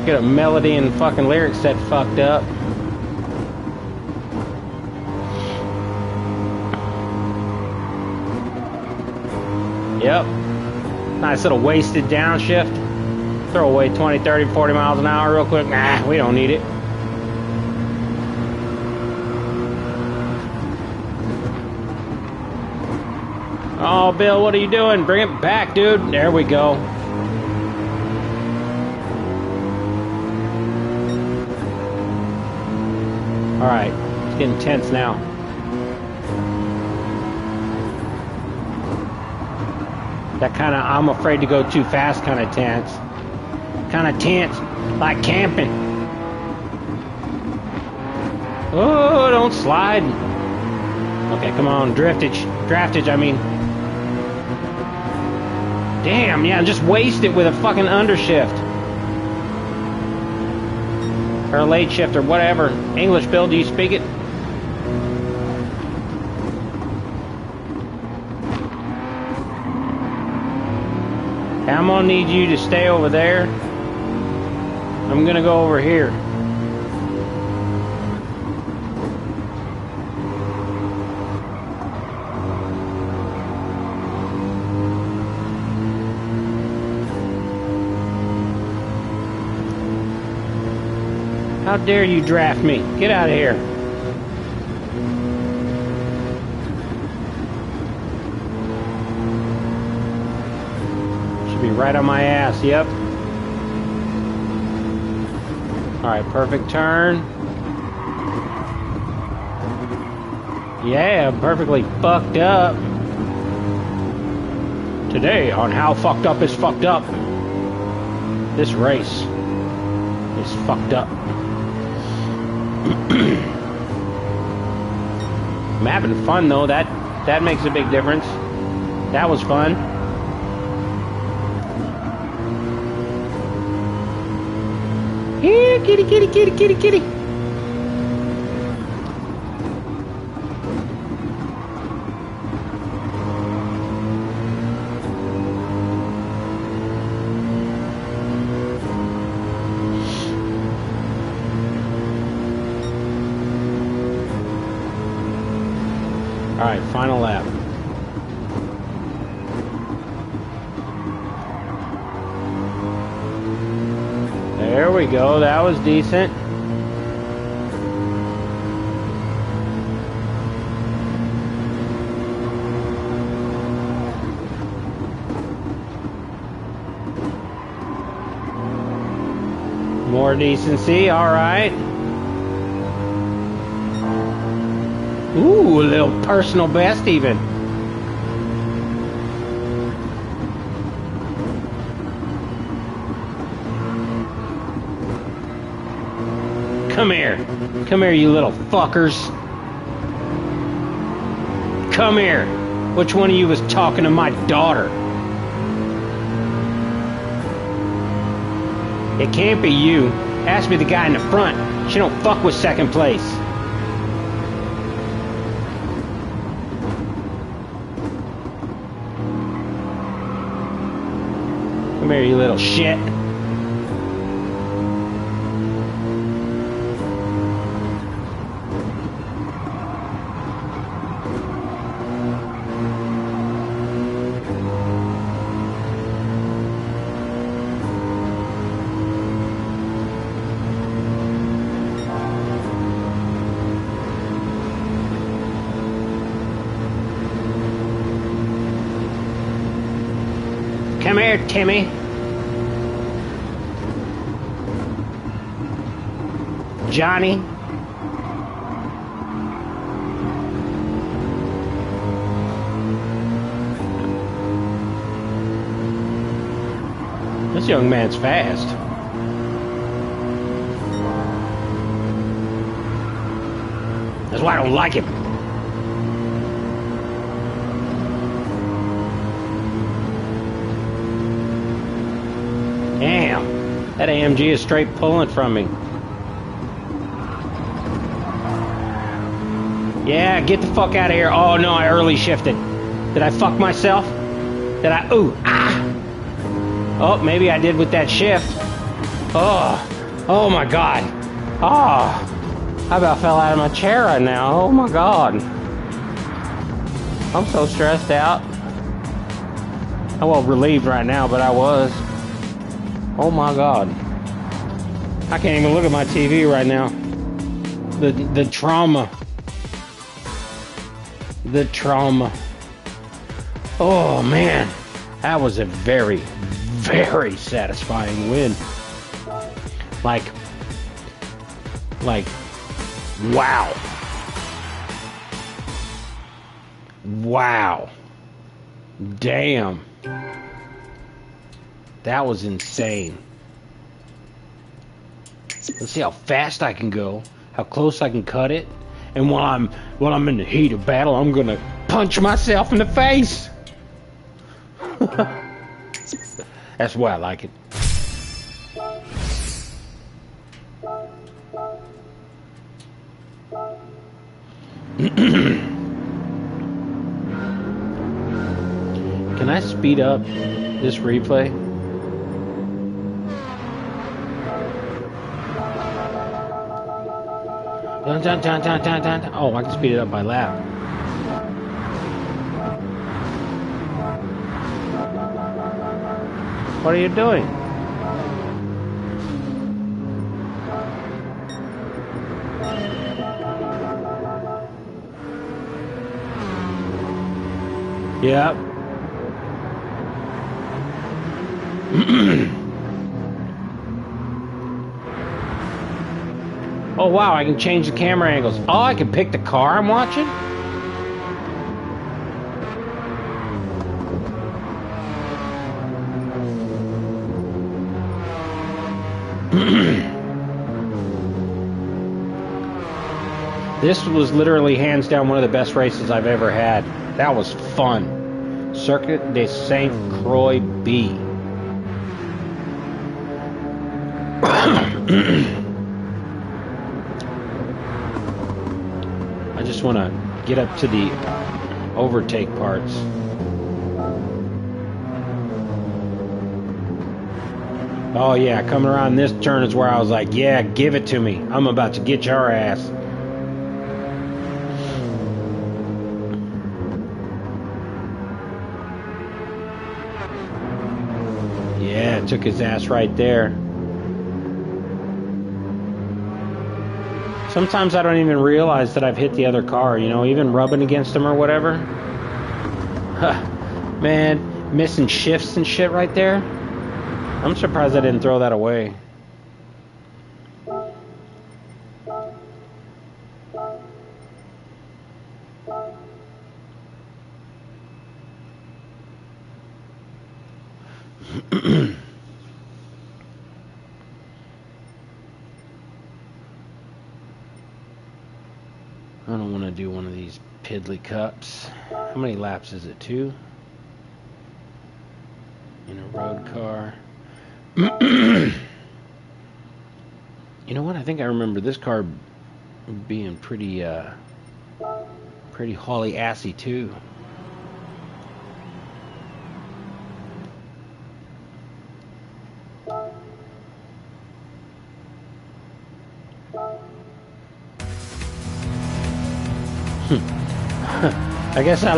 Get a melody and fucking lyrics that fucked up. Yep. Nice little wasted downshift. Throw away 20, 30, 40 miles an hour real quick. Nah, we don't need it. Oh, Bill, what are you doing? Bring it back, dude. There we go. Alright, it's getting tense now. That kind of, I'm afraid to go too fast kind of tense. Kind of tense, like camping. Oh, don't slide. Okay, come on, draftage, I mean. Damn, yeah, just waste it with a fucking undershift. Or a late shift or whatever. English, Bill, do you speak it? I'm gonna need you to stay over there. I'm gonna go over here. How dare you draft me? Get out of here. Should be right on my ass, yep. Alright, perfect turn. Yeah, perfectly fucked up. Today on How Fucked Up is Fucked Up. This race is fucked up. I'm having fun though. That makes a big difference. That was fun. Here, kitty, kitty, kitty, kitty, kitty. Alright, final lap. There we go, that was decent. More decency, alright. Ooh, a little personal best even. Come here. Come here, you little fuckers. Come here. Which one of you was talking to my daughter? It can't be you. Ask me the guy in the front. She don't fuck with second place. Come here, you little shit. Come here, Timmy. Johnny. This young man's fast. That's why I don't like him. Damn, that AMG is straight pulling from me. Yeah, get the fuck out of here. Oh no, I early shifted. Did I fuck myself? Did I? Ooh, ah. Oh, maybe I did with that shift. Oh my God. Oh, I about fell out of my chair right now. Oh my God. I'm so stressed out. I'm well relieved right now, but I was. Oh my God. I can't even look at my TV right now. The trauma. The trauma. Oh man. That was a very, very satisfying win. Like, wow. Wow. Damn. That was insane. Let's see how fast I can go, how close I can cut it, and while I'm in the heat of battle, I'm gonna punch myself in the face. That's why I like it. Can I speed up this replay? Dun, dun, dun, dun, dun, dun. Oh, I can speed it up by lap. What are you doing? Yep. Oh wow, I can change the camera angles. Oh, I can pick the car I'm watching? This was literally hands down one of the best races I've ever had. That was fun. Circuit de Saint Croix B. I just want to get up to the overtake parts. Oh yeah, coming around this turn is where I was like, yeah, give it to me. I'm about to get your ass. Yeah, took his ass right there. Sometimes I don't even realize that I've hit the other car, you know, even rubbing against him or whatever. Man, missing shifts and shit right there. I'm surprised I didn't throw that away. I don't want to do one of these piddly cups. How many laps is it? 2? In a road car. You know what? I think I remember this car being pretty hauly-assy too. I guess I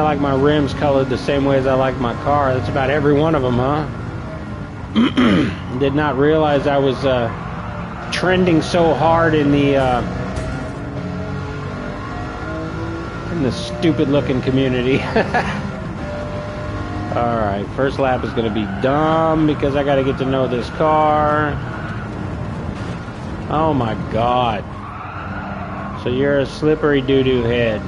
like my rims colored the same way as I like my car. That's about every one of them, huh? Did not realize I was trending so hard in the stupid looking community. Alright, first lap is going to be dumb because I got to get to know this car. Oh my god. So you're a slippery doo-doo head.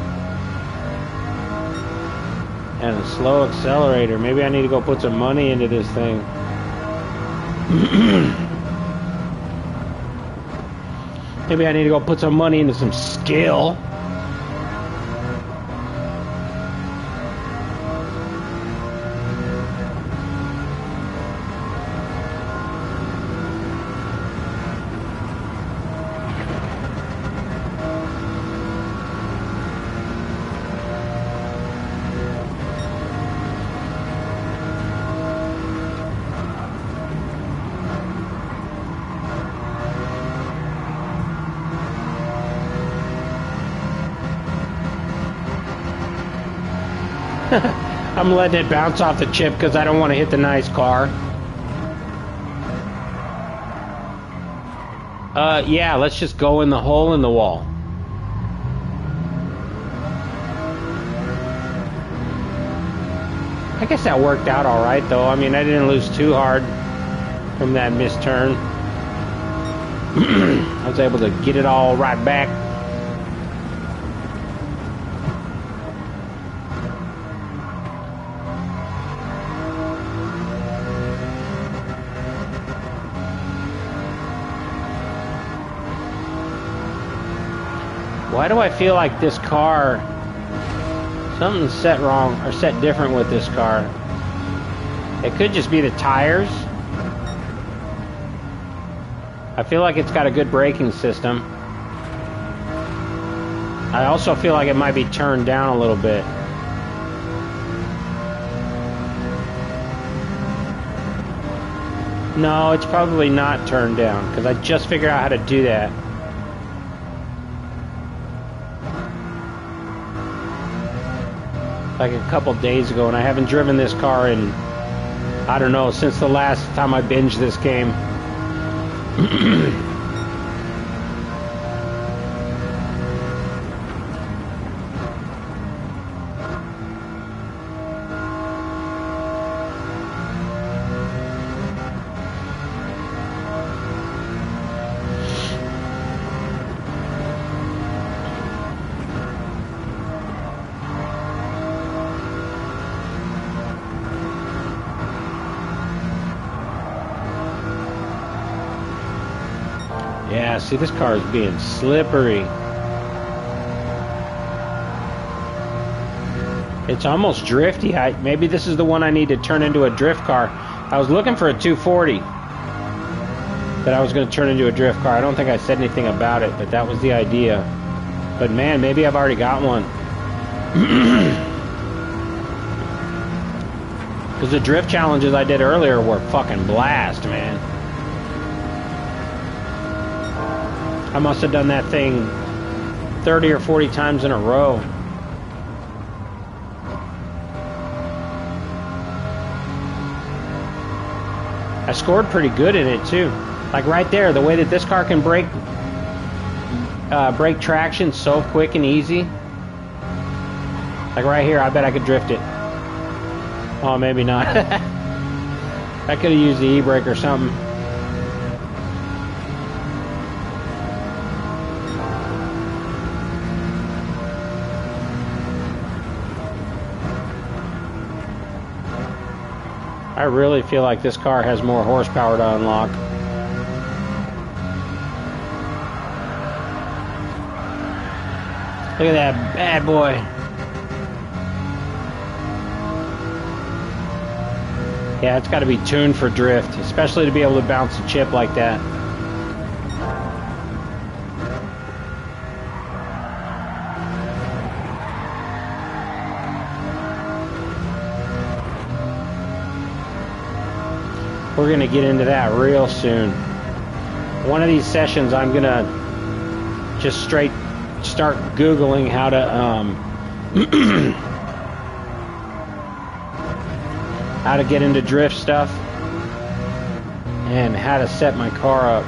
And a slow accelerator. Maybe I need to go put some money into this thing. Maybe I need to go put some money into some skill. I'm letting it bounce off the chip because I don't want to hit the nice car. Yeah, let's just go in the hole in the wall. I guess that worked out all right, though. I mean, I didn't lose too hard from that missed turn. I was able to get it all right back. Why do I feel like this car, something's set wrong or set different with this car? It could just be the tires. I feel like it's got a good braking system. I also feel like it might be turned down a little bit. No, it's probably not turned down because I just figured out how to do that. Like a couple days ago, and I haven't driven this car in, I don't know, since the last time I binged this game. Yeah, see, this car is being slippery. It's almost drifty. Maybe this is the one I need to turn into a drift car. I was looking for a 240 that I was going to turn into a drift car. I don't think I said anything about it, but that was the idea. But man, maybe I've already got one. Because the drift challenges I did earlier were fucking blast, man. I must have done that thing 30 or 40 times in a row. I scored pretty good in it too. Like right there, the way that this car can break traction so quick and easy. Like right here, I bet I could drift it. Oh, maybe not. I could have used the e-brake or something. I really feel like this car has more horsepower to unlock. Look at that bad boy. Yeah, it's got to be tuned for drift, especially to be able to bounce a chip like that. We're going to get into that real soon. One of these sessions, I'm going to just straight start Googling how to how to get into drift stuff and how to set my car up.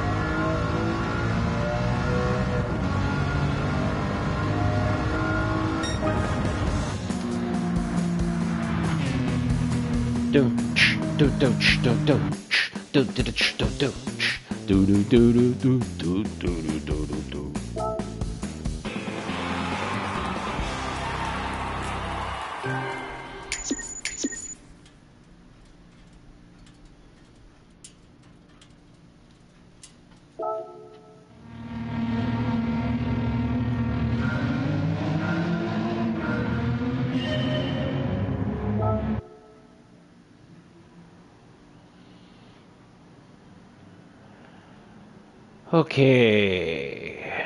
Do do do do do do do do do do do do do do do do do do. Okay.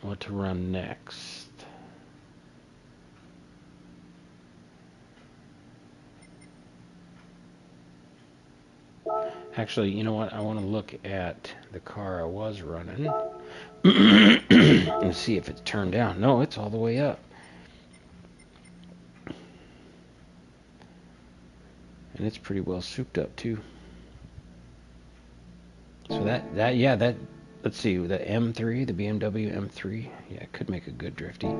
What to run next? Actually, you know what? I want to look at the car I was running and see if it's turned down. No, it's all the way up. And it's pretty well souped up too. So that let's see, the M3, the BMW M3, yeah, it could make a good drifty.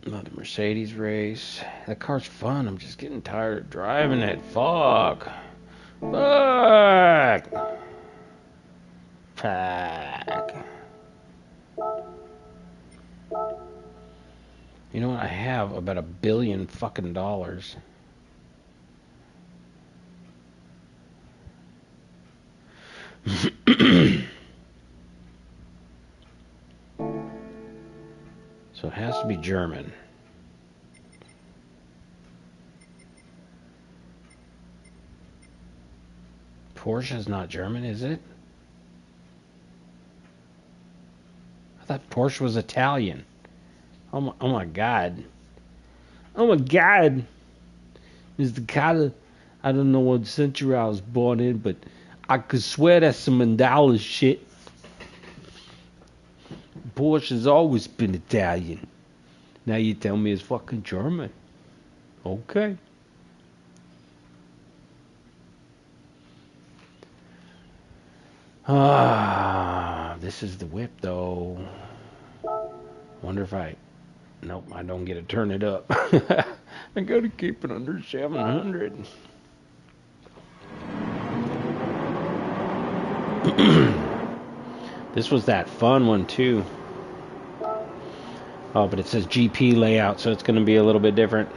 Another Mercedes race. That car's fun. I'm just getting tired of driving it. Fuck. You know what? I have about $1 billion fucking dollars. So it has to be German. Porsche is not German, is it? I thought Porsche was Italian. Oh my God. Oh my God. Mr. Carter, I don't know what century I was born in, but I could swear that's some Mandela shit. Porsche has always been Italian. Now you tell me it's fucking German. Okay. This is the whip though. Wonder if nope, I don't get to turn it up. I gotta keep it under 700. This was that fun one too. Oh, but it says GP layout, so it's gonna be a little bit different.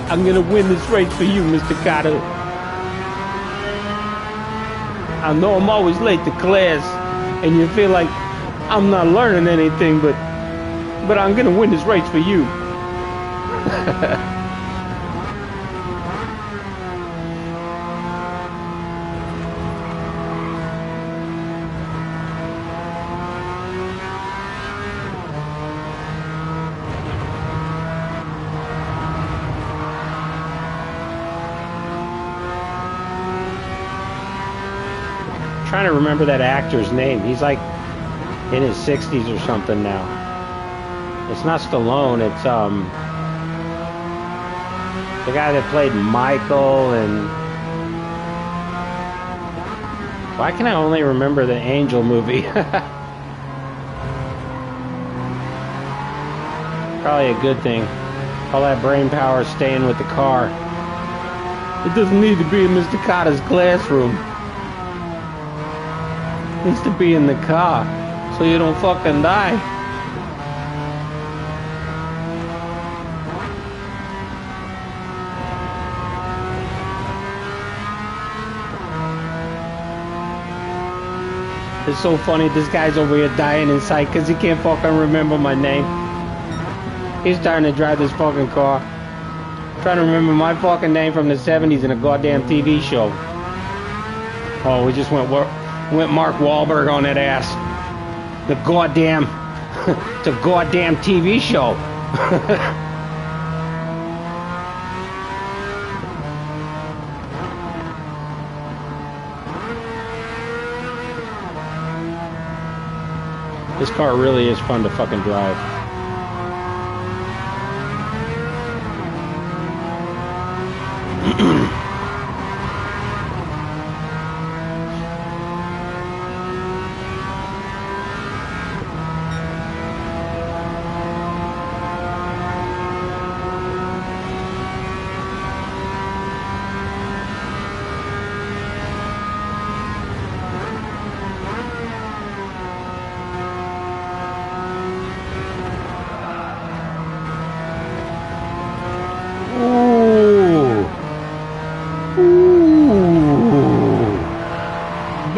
I'm gonna win this race for you, Mr. Carter. I know I'm always late to class, and you feel like I'm not learning anything, but I'm gonna win this race for you. Trying to remember that actor's name. He's like in his 60s or something now. It's not Stallone, it's the guy that played Michael. And why can I only remember the Angel movie? Probably a good thing. All that brain power staying with the car. It doesn't need to be in Mr. Carter's classroom. Needs to be in the car so you don't fucking die. It's so funny, this guy's over here dying inside because he can't fucking remember my name. He's trying to drive this fucking car. Trying to remember my fucking name from the 70s in a goddamn TV show. Oh, we just went Mark Wahlberg on that ass. The goddamn, it's a goddamn TV show. This car really is fun to fucking drive.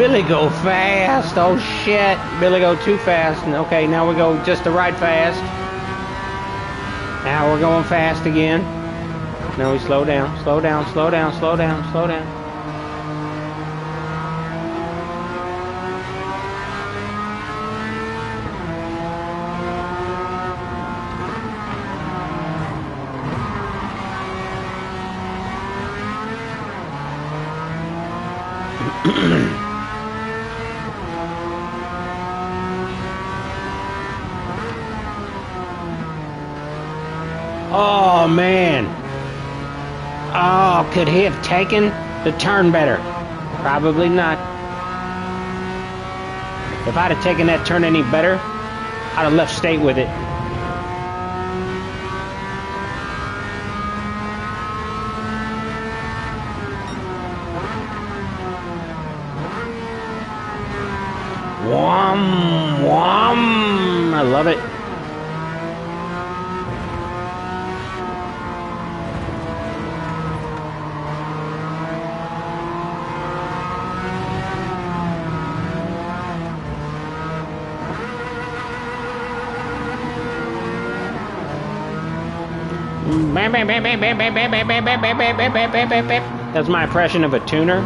Billy go fast. Oh shit. Billy go too fast. Okay, now we go just the right fast. Now we're going fast again. Now we slow down, slow down, slow down, slow down, slow down. Oh man. Oh, could he have taken the turn better? Probably not. If I'd have taken that turn any better, I'd have left state with it. Wham, wham. I love it. That's my impression of a tuner.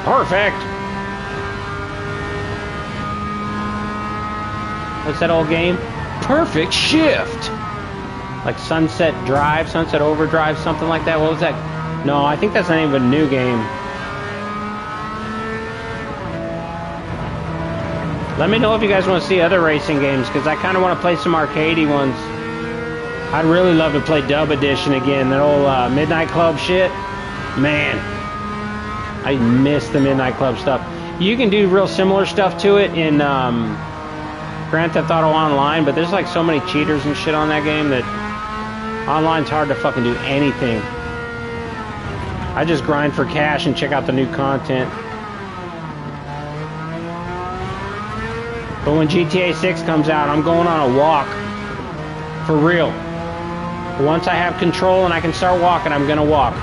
Perfect. What's that old game? Perfect Shift. Like Sunset Drive, Sunset Overdrive, something like that. What was that? No, I think that's the name of a new game. Let me know if you guys want to see other racing games, because I kind of want to play some arcadey ones. I'd really love to play Dub Edition again, that old Midnight Club shit. Man, I miss the Midnight Club stuff. You can do real similar stuff to it in Grand Theft Auto Online, but there's like so many cheaters and shit on that game that online's hard to fucking do anything. I just grind for cash and check out the new content. But when GTA 6 comes out, I'm going on a walk. For real. Once I have control and I can start walking, I'm gonna walk.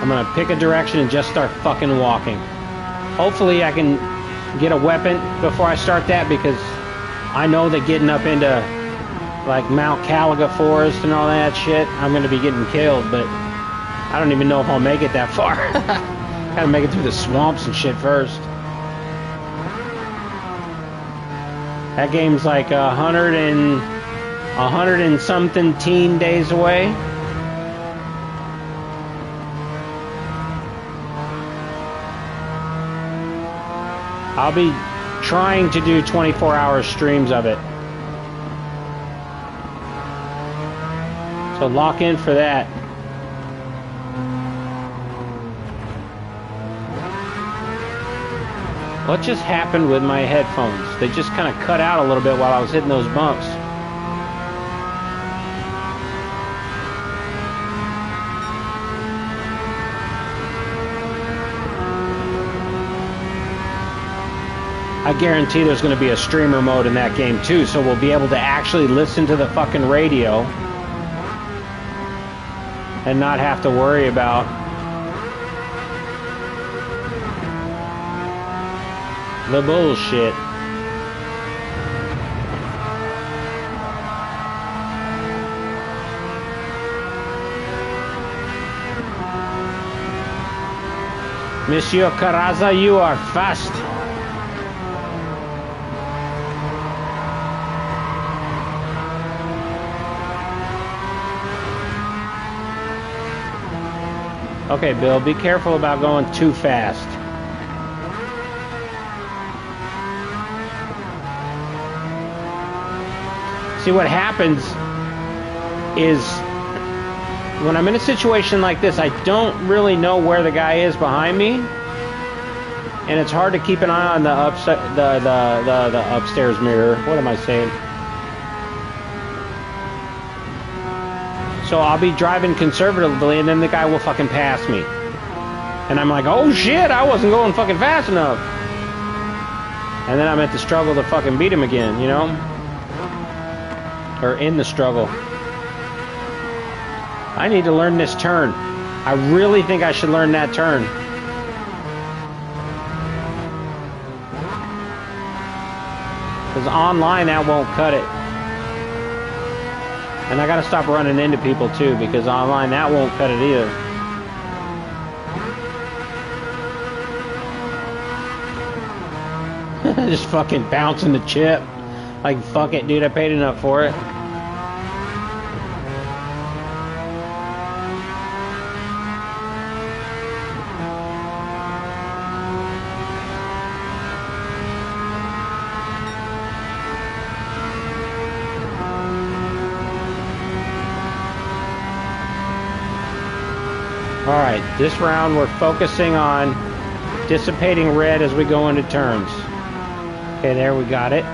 I'm gonna pick a direction and just start fucking walking. Hopefully I can get a weapon before I start that, because I know that getting up into like Mount Caliga Forest and all that shit, I'm gonna be getting killed, but I don't even know if I'll make it that far. Gotta make it through the swamps and shit first. That game's like 100 and something teen days away. I'll be trying to do 24-hour streams of it. So lock in for that. What just happened with my headphones? They just kind of cut out a little bit while I was hitting those bumps. I guarantee there's going to be a streamer mode in that game too, so we'll be able to actually listen to the fucking radio and not have to worry about the bullshit. Monsieur Caraza, you are fast. Okay, Bill, be careful about going too fast. See, what happens is when I'm in a situation like this, I don't really know where the guy is behind me, and it's hard to keep an eye on the upstairs mirror. What am I saying? So I'll be driving conservatively, and then the guy will fucking pass me. And I'm like, oh shit, I wasn't going fucking fast enough. And then I'm at the struggle to fucking beat him again, you know? Or in the struggle. I need to learn this turn. I really think I should learn that turn. Because online, that won't cut it. And I gotta stop running into people too, because online, that won't cut it either. Just fucking bouncing the chip. Like, fuck it, dude, I paid enough for it. Alright, this round we're focusing on dissipating red as we go into turns. Okay, there we got it.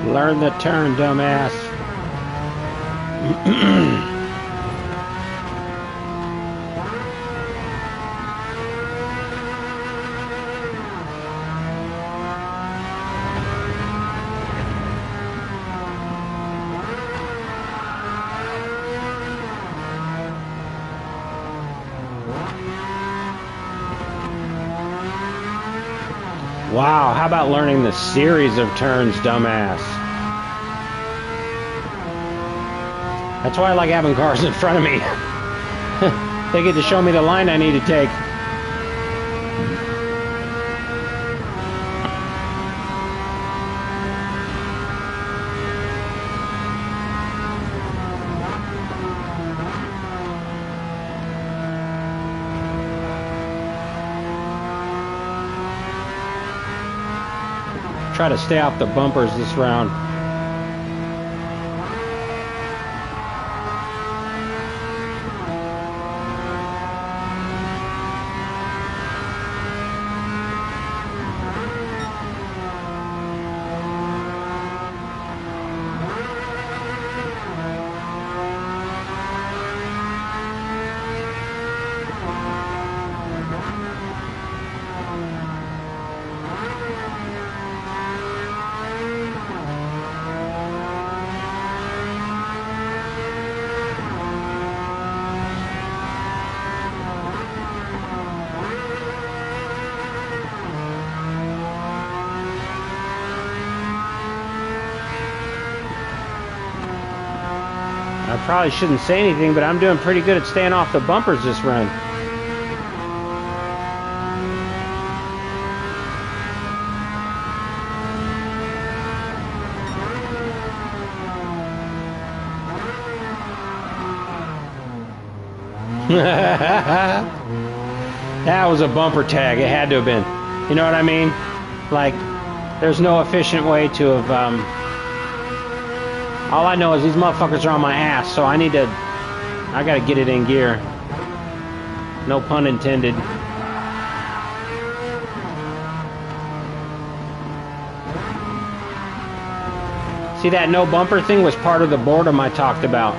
Learn the turn, dumbass. Wow, how about learning the series of turns, dumbass? That's why I like having cars in front of me. They get to show me the line I need to take. Try to stay off the bumpers this round. I probably shouldn't say anything, but I'm doing pretty good at staying off the bumpers this run. That was a bumper tag. It had to have been. You know what I mean? Like, there's no efficient way to have... all I know is these motherfuckers are on my ass, so I gotta get it in gear. No pun intended. See, that no bumper thing was part of the boredom I talked about.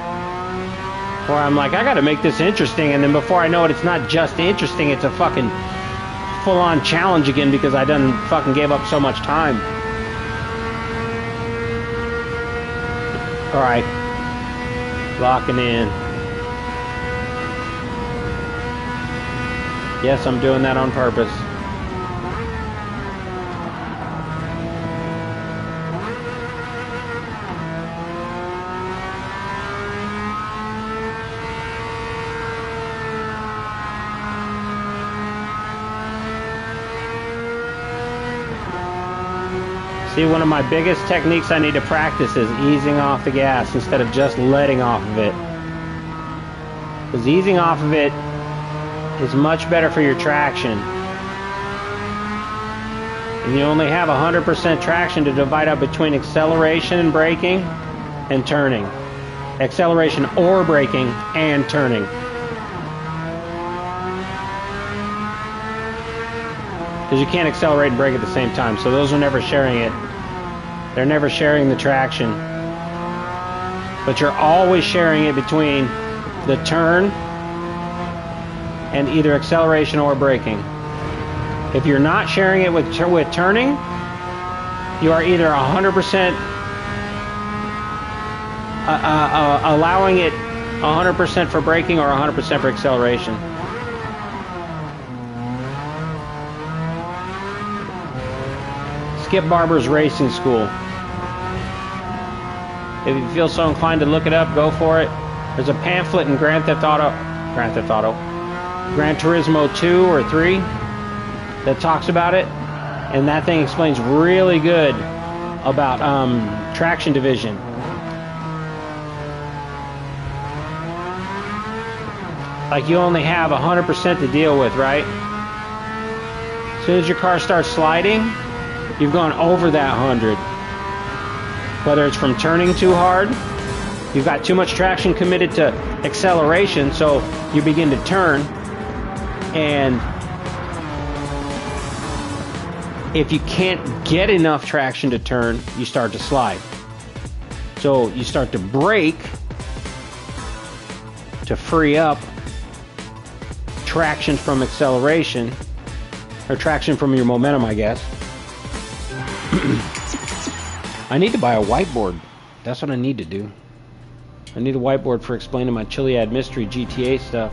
Where I'm like, I gotta make this interesting, and then before I know it, it's not just interesting, it's a fucking full-on challenge again because I done fucking gave up so much time. Alright. Locking in. Yes, I'm doing that on purpose. See, one of my biggest techniques I need to practice is easing off the gas instead of just letting off of it. Because easing off of it is much better for your traction. And you only have 100% traction to divide up between acceleration and braking and turning. Acceleration or braking and turning. Because you can't accelerate and brake at the same time. So those are never sharing it. They're never sharing the traction. But you're always sharing it between the turn and either acceleration or braking. If you're not sharing it with turning, you are either 100% allowing it 100% for braking or 100% for acceleration. Skip Barber's Racing School. If you feel so inclined to look it up, go for it. There's a pamphlet in Gran Turismo 2 or 3 that talks about it, and that thing explains really good about traction division. Like you only have 100% to deal with, right? As soon as your car starts sliding, you've gone over that 100. Whether it's from turning too hard, you've got too much traction committed to acceleration, so you begin to turn, and if you can't get enough traction to turn, you start to slide. So you start to brake to free up traction from acceleration, or traction from your momentum, I guess. I need to buy a whiteboard. That's what I need to do. I need a whiteboard for explaining my Chiliad Mystery GTA stuff.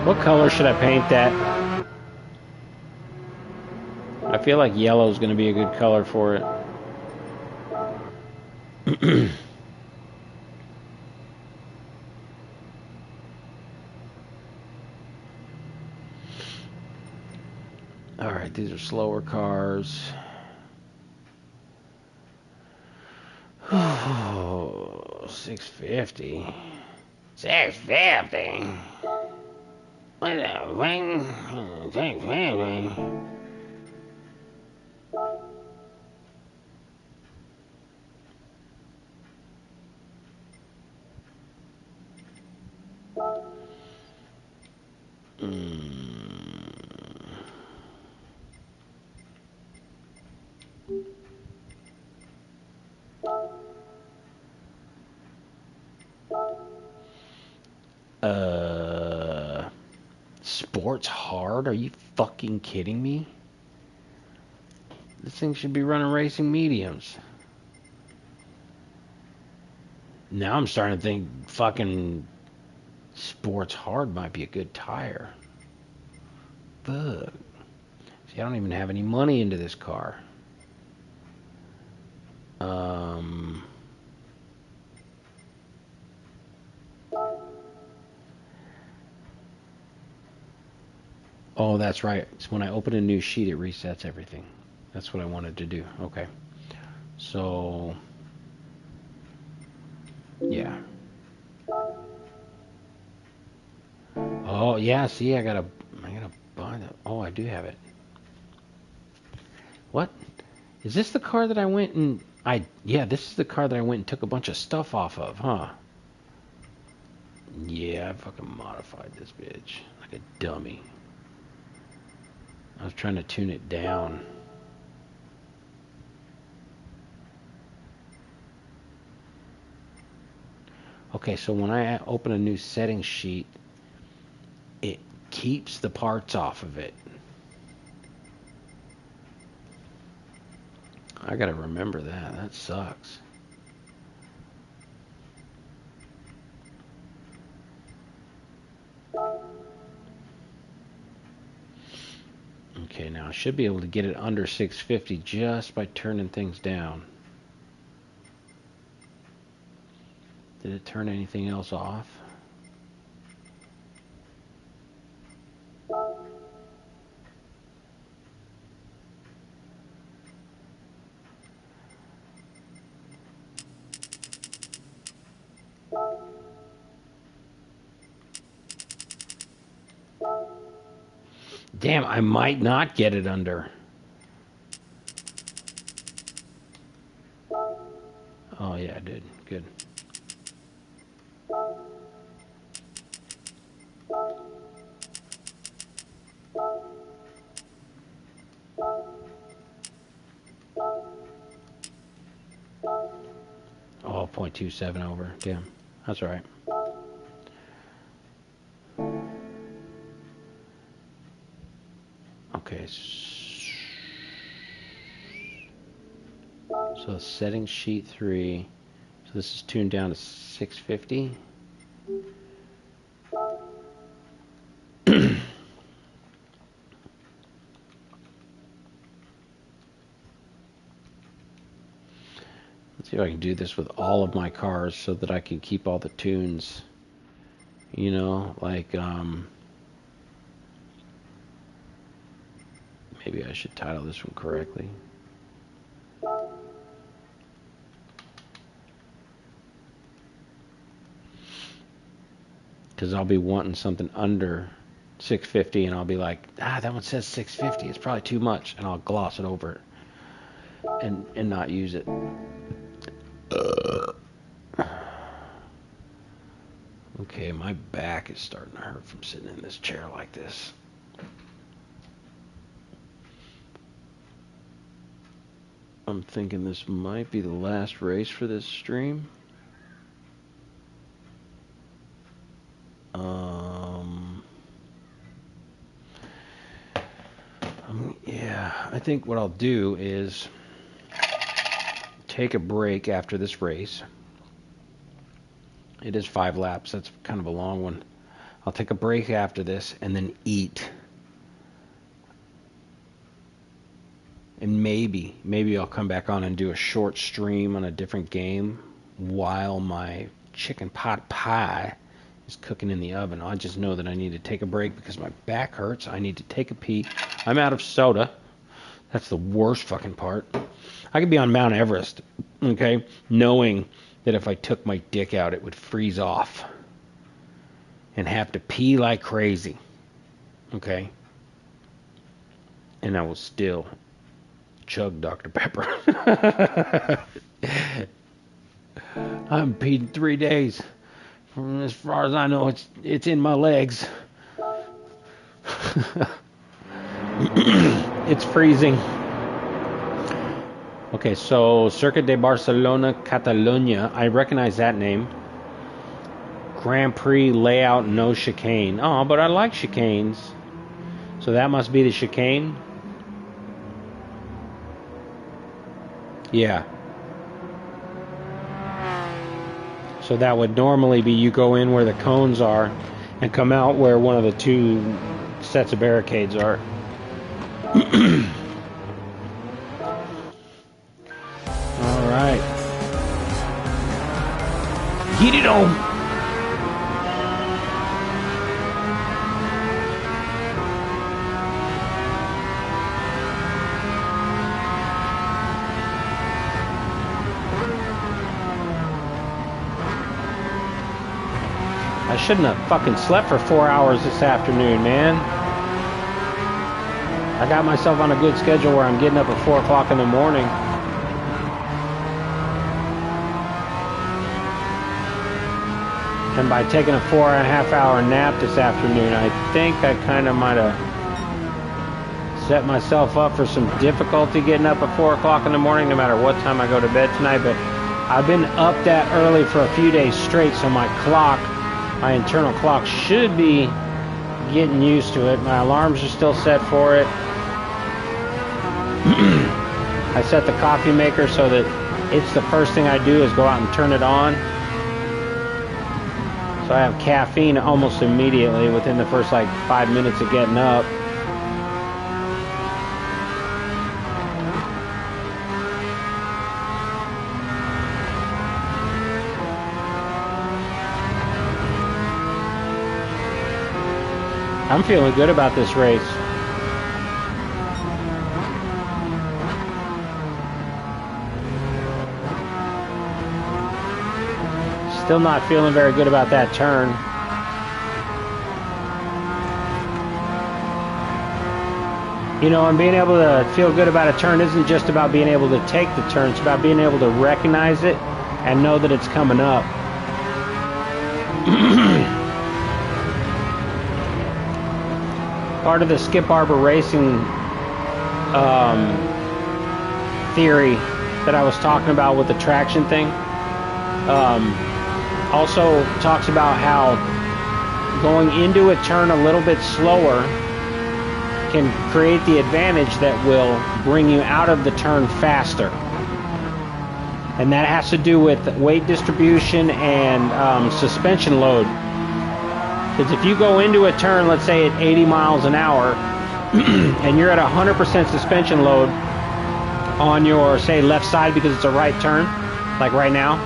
What color should I paint that? I feel like yellow is going to be a good color for it. All right, these are slower cars. Oh, 650. 650. What a ring. 650. Sports hard? Are you fucking kidding me? This thing should be running racing mediums. Now I'm starting to think fucking sports hard might be a good tire. Fuck. See, I don't even have any money into this car. Oh, that's right. So when I open a new sheet, it resets everything. That's what I wanted to do. Okay. So, yeah. Oh, yeah, see, I gotta buy that. Oh, I do have it. What? Is this the car that I went and yeah, this is the car that I went and took a bunch of stuff off of, huh? Yeah, I fucking modified this bitch like a dummy. I was trying to tune it down. Okay, so when I open a new settings sheet, it keeps the parts off of it. I gotta remember that. That sucks. Okay, now I should be able to get it under 650 just by turning things down. Did it turn anything else off? Damn, I might not get it under. Oh yeah, I did. Good. Oh, 0.27 over. Damn. That's all right. Okay. So settings sheet 3. So this is tuned down to 650. Let's see if I can do this with all of my cars so that I can keep all the tunes. You know, like, maybe I should title this one correctly. Because I'll be wanting something under 650, and I'll be like, that one says 650. It's probably too much, and I'll gloss it over it and not use it. Okay, my back is starting to hurt from sitting in this chair like this. I'm thinking this might be the last race for this stream. Yeah, I think what I'll do is take a break after this race. It is 5 laps. That's kind of a long one. I'll take a break after this and then eat. And maybe I'll come back on and do a short stream on a different game while my chicken pot pie is cooking in the oven. I just know that I need to take a break because my back hurts. I need to take a pee. I'm out of soda. That's the worst fucking part. I could be on Mount Everest, okay, knowing that if I took my dick out, it would freeze off and have to pee like crazy, okay? And I will still chug Dr. Pepper. I haven't peed in 3 days. From as far as I know, it's in my legs. It's freezing. Okay, so Circuit de Barcelona, Catalunya. I recognize that name. Grand Prix layout, no chicane. Oh, but I like chicanes. So that must be the chicane? Yeah. So that would normally be you go in where the cones are and come out where one of the 2 sets of barricades are. Alright. Get it on! I shouldn't have fucking slept for 4 hours this afternoon, man. I got myself on a good schedule where I'm getting up at 4 o'clock in the morning. And by taking a 4.5 hour nap this afternoon, I think I kind of might have set myself up for some difficulty getting up at 4 o'clock in the morning, no matter what time I go to bed tonight. But I've been up that early for a few days straight, so my internal clock should be getting used to it. My alarms are still set for it. I set the coffee maker so that it's the first thing I do is go out and turn it on. So I have caffeine almost immediately within the first like 5 minutes of getting up. I'm feeling good about this race. Still not feeling very good about that turn. You know, and being able to feel good about a turn isn't just about being able to take the turn. It's about being able to recognize it and know that it's coming up. Part of the Skip Arbor racing theory that I was talking about with the traction thing also talks about how going into a turn a little bit slower can create the advantage that will bring you out of the turn faster. And that has to do with weight distribution and suspension load. Because if you go into a turn, let's say at 80 miles an hour, and you're at 100% suspension load on your, say, left side because it's a right turn, like right now,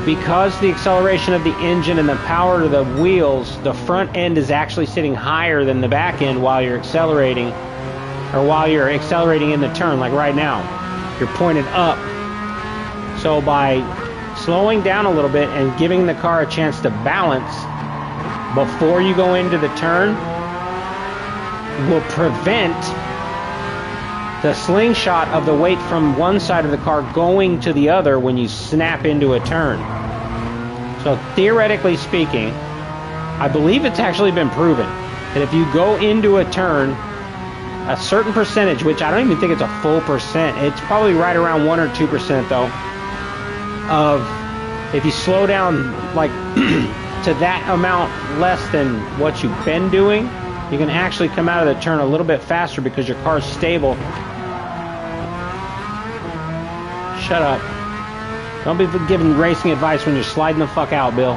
because the acceleration of the engine and the power of the wheels, the front end is actually sitting higher than the back end while you're accelerating, or while you're accelerating in the turn, like right now. You're pointed up. So by slowing down a little bit and giving the car a chance to balance before you go into the turn will prevent the slingshot of the weight from one side of the car going to the other when you snap into a turn. So theoretically speaking, I believe it's actually been proven that if you go into a turn a certain percentage, which I don't even think it's a full percent, it's probably right around 1 or 2% though, of if you slow down like to that amount less than what you've been doing, you can actually come out of the turn a little bit faster because your car's stable. Shut up. Don't be giving racing advice when you're sliding the fuck out, Bill.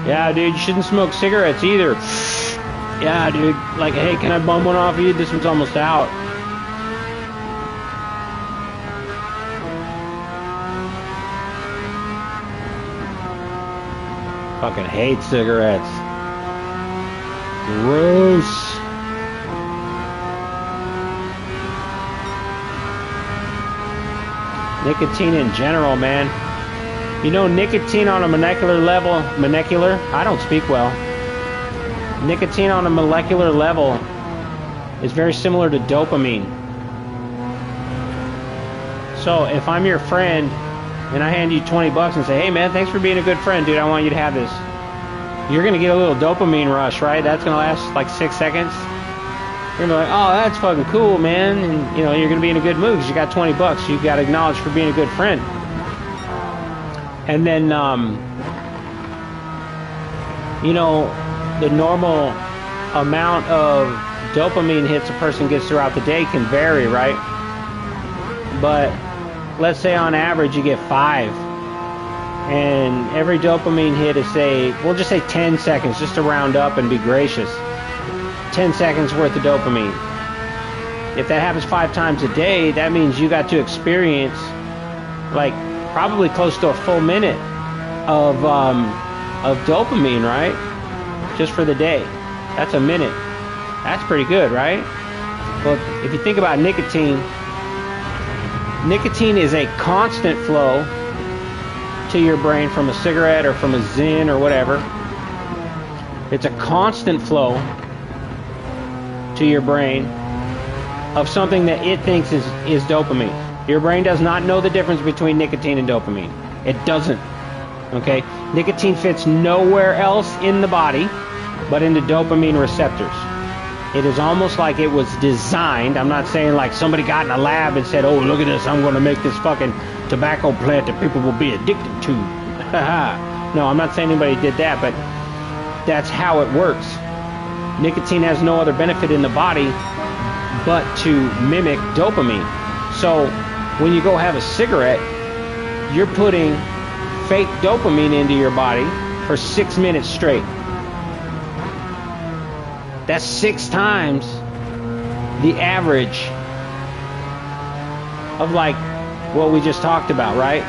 Yeah, dude, you shouldn't smoke cigarettes either. Yeah, dude. Like, hey, can I bum one off you? This one's almost out. Fucking hate cigarettes. Gross. Nicotine in general, man. You know, nicotine on a molecular level, I don't speak well. Nicotine on a molecular level is very similar to dopamine. So if I'm your friend and I hand you 20 bucks and say, hey man, thanks for being a good friend, dude, I want you to have this. You're going to get a little dopamine rush, right? That's going to last like 6 seconds. You're going to be like, oh, that's fucking cool, man. And, you know, you're going to be in a good mood because you got 20 bucks. You've got to acknowledge for being a good friend. And then, you know, the normal amount of dopamine hits a person gets throughout the day can vary, right? But let's say on average you get 5. And every dopamine hit is, say, we'll just say 10 seconds, just to round up and be gracious. 10 seconds worth of dopamine. If that happens 5 times a day, that means you got to experience like probably close to a full minute of dopamine, right? Just for the day. That's a minute. That's pretty good, right? Well, if you think about nicotine is a constant flow to your brain from a cigarette or from a Zyn or whatever. It's a constant flow to your brain of something that it thinks is dopamine. Your brain does not know the difference between nicotine and dopamine. It doesn't. Okay? Nicotine fits nowhere else in the body. but into dopamine receptors. It is almost like it was designed. I'm not saying like somebody got in a lab and said, oh, look at this, I'm going to make this fucking tobacco plant that people will be addicted to. No, I'm not saying anybody did that, but that's how it works. Nicotine has no other benefit in the body but to mimic dopamine. So when you go have a cigarette, you're putting fake dopamine into your body for 6 minutes straight. That's 6 times the average of like what we just talked about, right?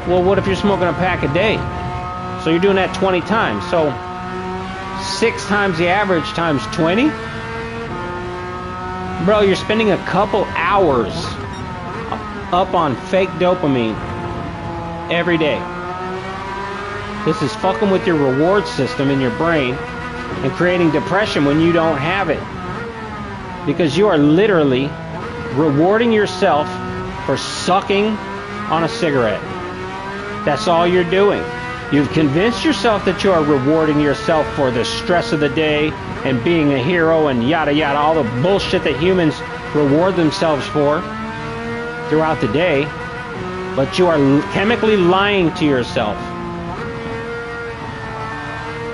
Well, what if you're smoking a pack a day? So you're doing that 20 times. So 6 times the average times 20? Bro, you're spending a couple hours up on fake dopamine every day. This is fucking with your reward system in your brain and creating depression when you don't have it. Because you are literally rewarding yourself for sucking on a cigarette. That's all you're doing. You've convinced yourself that you are rewarding yourself for the stress of the day and being a hero and yada yada, all the bullshit that humans reward themselves for throughout the day. But you are chemically lying to yourself.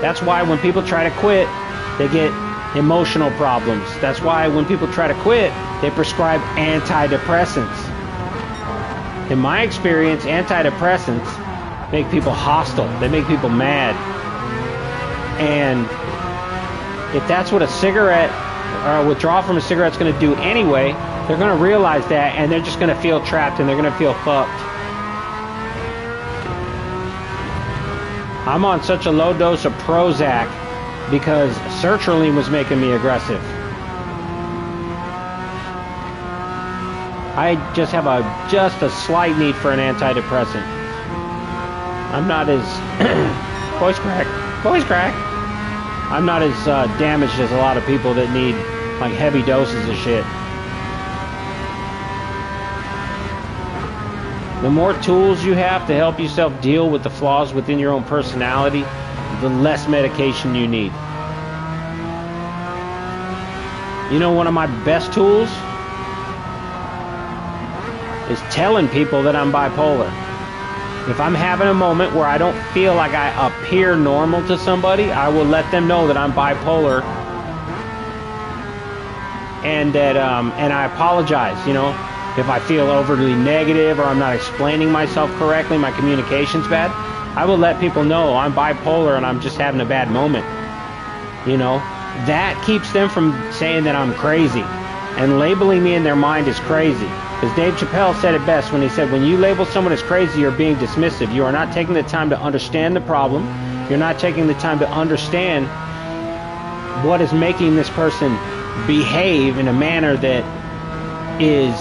That's why when people try to quit, they get emotional problems. That's why when people try to quit, they prescribe antidepressants. In my experience, antidepressants make people hostile. They make people mad. And if that's what a cigarette or a withdrawal from a cigarette is going to do anyway, they're going to realize that and they're just going to feel trapped and they're going to feel fucked. I'm on such a low dose of Prozac because sertraline was making me aggressive. I just have a slight need for an antidepressant. I'm not as voice crack. I'm not as damaged as a lot of people that need like heavy doses of shit. The more tools you have to help yourself deal with the flaws within your own personality, the less medication you need. You know, one of my best tools is telling people that I'm bipolar. If I'm having a moment where I don't feel like I appear normal to somebody, I will let them know that I'm bipolar and that and I apologize, you know. If I feel overly negative or I'm not explaining myself correctly, my communication's bad, I will let people know I'm bipolar and I'm just having a bad moment. You know, that keeps them from saying that I'm crazy and labeling me in their mind as crazy. Because Dave Chappelle said it best when he said, when you label someone as crazy, you're being dismissive. You are not taking the time to understand the problem. You're not taking the time to understand what is making this person behave in a manner that is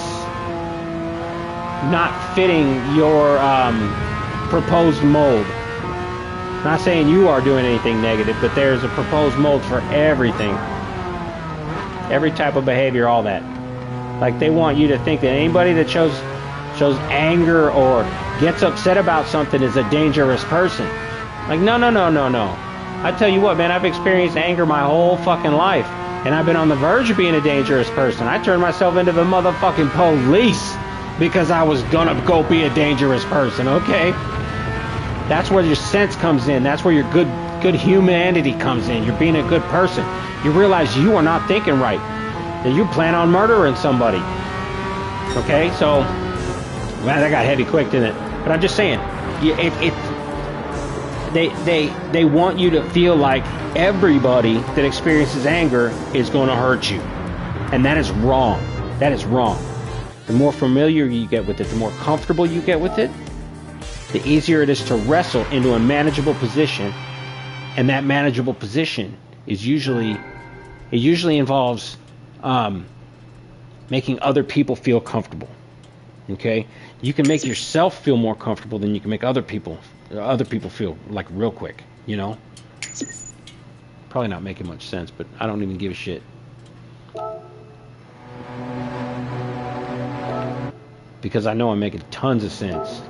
not fitting your proposed mold. Not saying you are doing anything negative, but there's a proposed mold for everything. Every type of behavior, all that. Like they want you to think that anybody that shows anger or gets upset about something is a dangerous person. Like, no. I tell you what, man, I've experienced anger my whole fucking life. And I've been on the verge of being a dangerous person. I turned myself into the motherfucking police because I was gonna go be a dangerous person, okay? That's where your sense comes in. That's where your good humanity comes in. You're being a good person. You realize you are not thinking right. That you plan on murdering somebody. Okay? So, man, that got heavy quick, didn't it? But I'm just saying, they want you to feel like everybody that experiences anger is going to hurt you. And that is wrong. That is wrong. The more familiar you get with it, the more comfortable you get with it, the easier it is to wrestle into a manageable position. And that manageable position is usually involves making other people feel comfortable. Okay? You can make yourself feel more comfortable than you can make other people feel like real quick, you know? Probably not making much sense, but I don't even give a shit. Because I know I'm making tons of sense.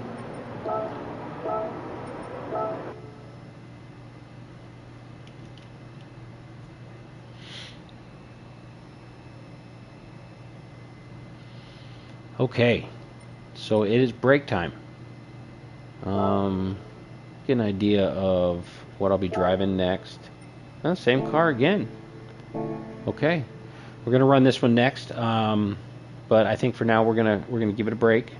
Okay, so it is break time. Get an idea of what I'll be driving next. Same car again. Okay, we're gonna run this one next. But I think for now we're gonna give it a break.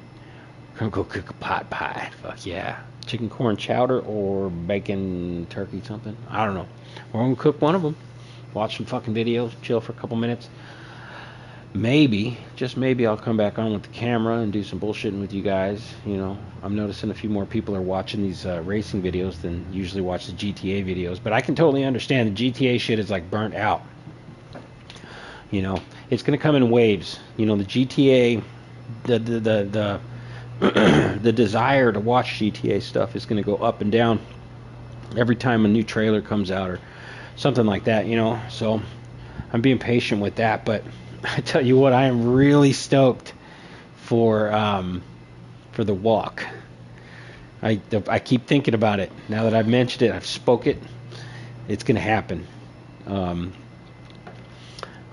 We're gonna go cook a pot pie. Fuck yeah, chicken corn chowder or bacon turkey something. I don't know. We're gonna cook one of them. Watch some fucking videos. Chill for a couple minutes. Maybe, just maybe, I'll come back on with the camera and do some bullshitting with you guys. You know, I'm noticing a few more people are watching these racing videos than usually watch the GTA videos. But I can totally understand the GTA shit is like burnt out. You know, it's gonna come in waves. You know, the GTA, the the desire to watch GTA stuff is gonna go up and down every time a new trailer comes out or something like that. You know, so I'm being patient with that, but I tell you what, I am really stoked for the walk. I keep thinking about it. Now that I've mentioned it, I've spoke it. It's going to happen.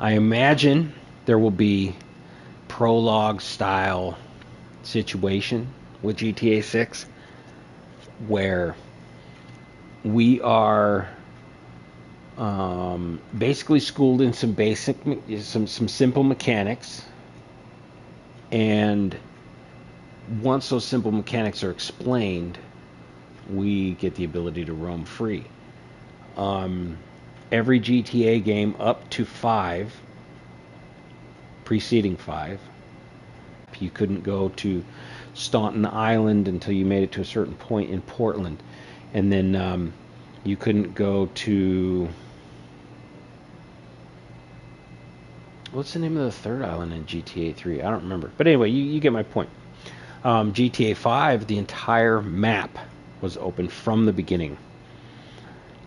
I imagine there will be prologue style situation with GTA 6 where we are basically schooled in some simple mechanics, and once those simple mechanics are explained, we get the ability to roam free. Every GTA game up to 5, preceding 5, you couldn't go to Staunton Island until you made it to a certain point in Portland, and then you couldn't go to, what's the name of the third island in GTA 3? I don't remember. But anyway, you get my point. GTA 5, the entire map was open from the beginning.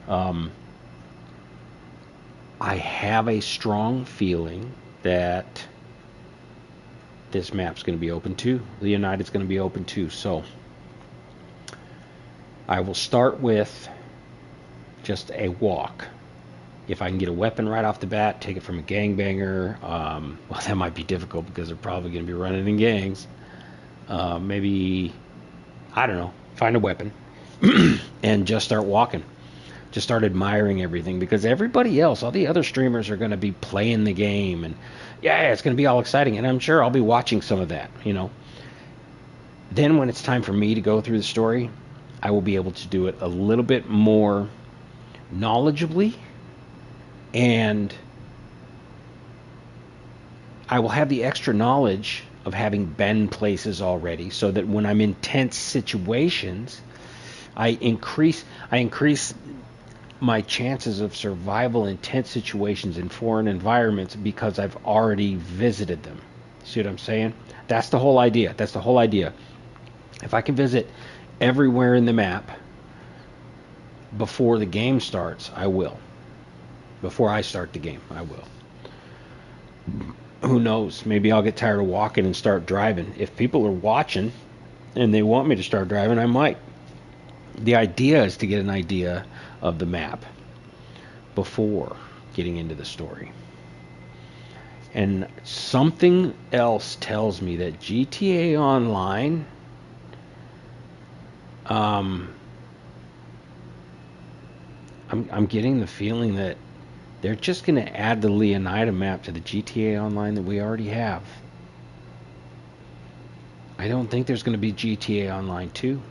I have a strong feeling that this map's going to be open too. Leonidas's going to be open too. So I will start with just a walk. If I can get a weapon right off the bat, take it from a gangbanger. Well, that might be difficult because they're probably going to be running in gangs. Maybe, I don't know, find a weapon and just start walking. Just start admiring everything, because everybody else, all the other streamers, are going to be playing the game, and yeah, it's going to be all exciting, and I'm sure I'll be watching some of that, you know. Then when it's time for me to go through the story, I will be able to do it a little bit more knowledgeably, and I will have the extra knowledge of having been places already, so that when I'm in tense situations, I increase my chances of survival in tense situations in foreign environments because I've already visited them. See what I'm saying? That's the whole idea. If I can visit everywhere in the map before the game starts, I will. Before I start the game, I will. Who knows? Maybe I'll get tired of walking and start driving. If people are watching and they want me to start driving, I might. The idea is to get an idea of the map before getting into the story. And something else tells me that GTA Online I'm getting the feeling that they're just going to add the Leonida map to the GTA Online that we already have. I don't think there's going to be GTA Online 2.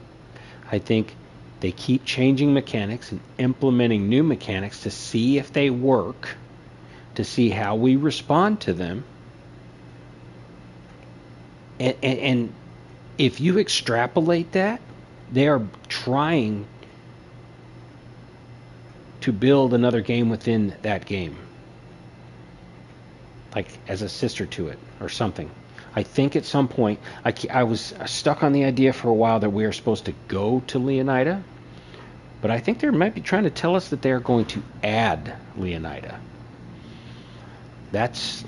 I think they keep changing mechanics and implementing new mechanics to see if they work, to see how we respond to them. And if you extrapolate that, they are trying to build another game within that game, like as a sister to it or something. I think at some point, I was stuck on the idea for a while that we are supposed to go to Leonida, but I think they might be trying to tell us that they are going to add Leonida. That's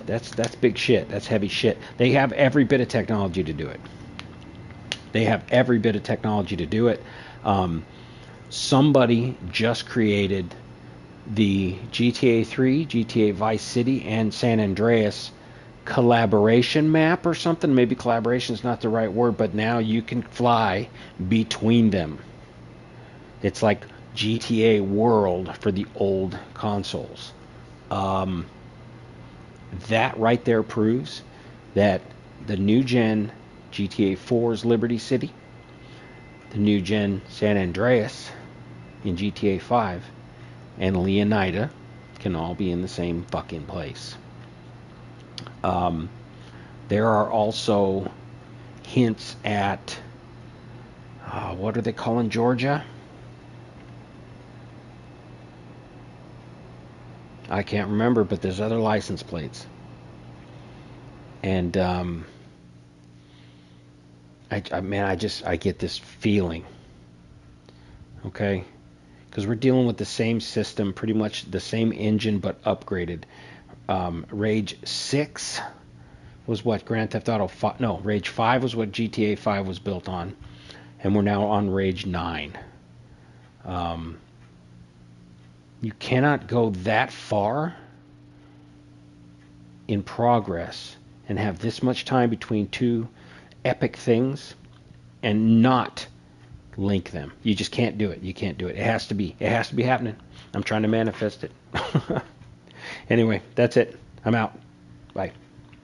big shit. That's heavy shit. They have every bit of technology to do it. Somebody just created the GTA 3, GTA Vice City, and San Andreas collaboration map or something. Maybe collaboration is not the right word, but now you can fly between them. It's like GTA World for the old consoles. Um, that right there proves that the new gen GTA 4's Liberty City, the new gen San Andreas in GTA 5, and Leonida can all be in the same fucking place. There are also hints at what are they calling Georgia? I can't remember, but there's other license plates. And I get this feeling, okay, because we're dealing with the same system, pretty much the same engine but upgraded. Rage 6 was what Grand Theft Auto 5, no, Rage 5 was what GTA 5 was built on, and we're now on Rage 9. You cannot go that far in progress and have this much time between two epic things and not link them. You just can't do it. You can't do it. It has to be happening. I'm trying to manifest it. Anyway, that's it. I'm out. Bye.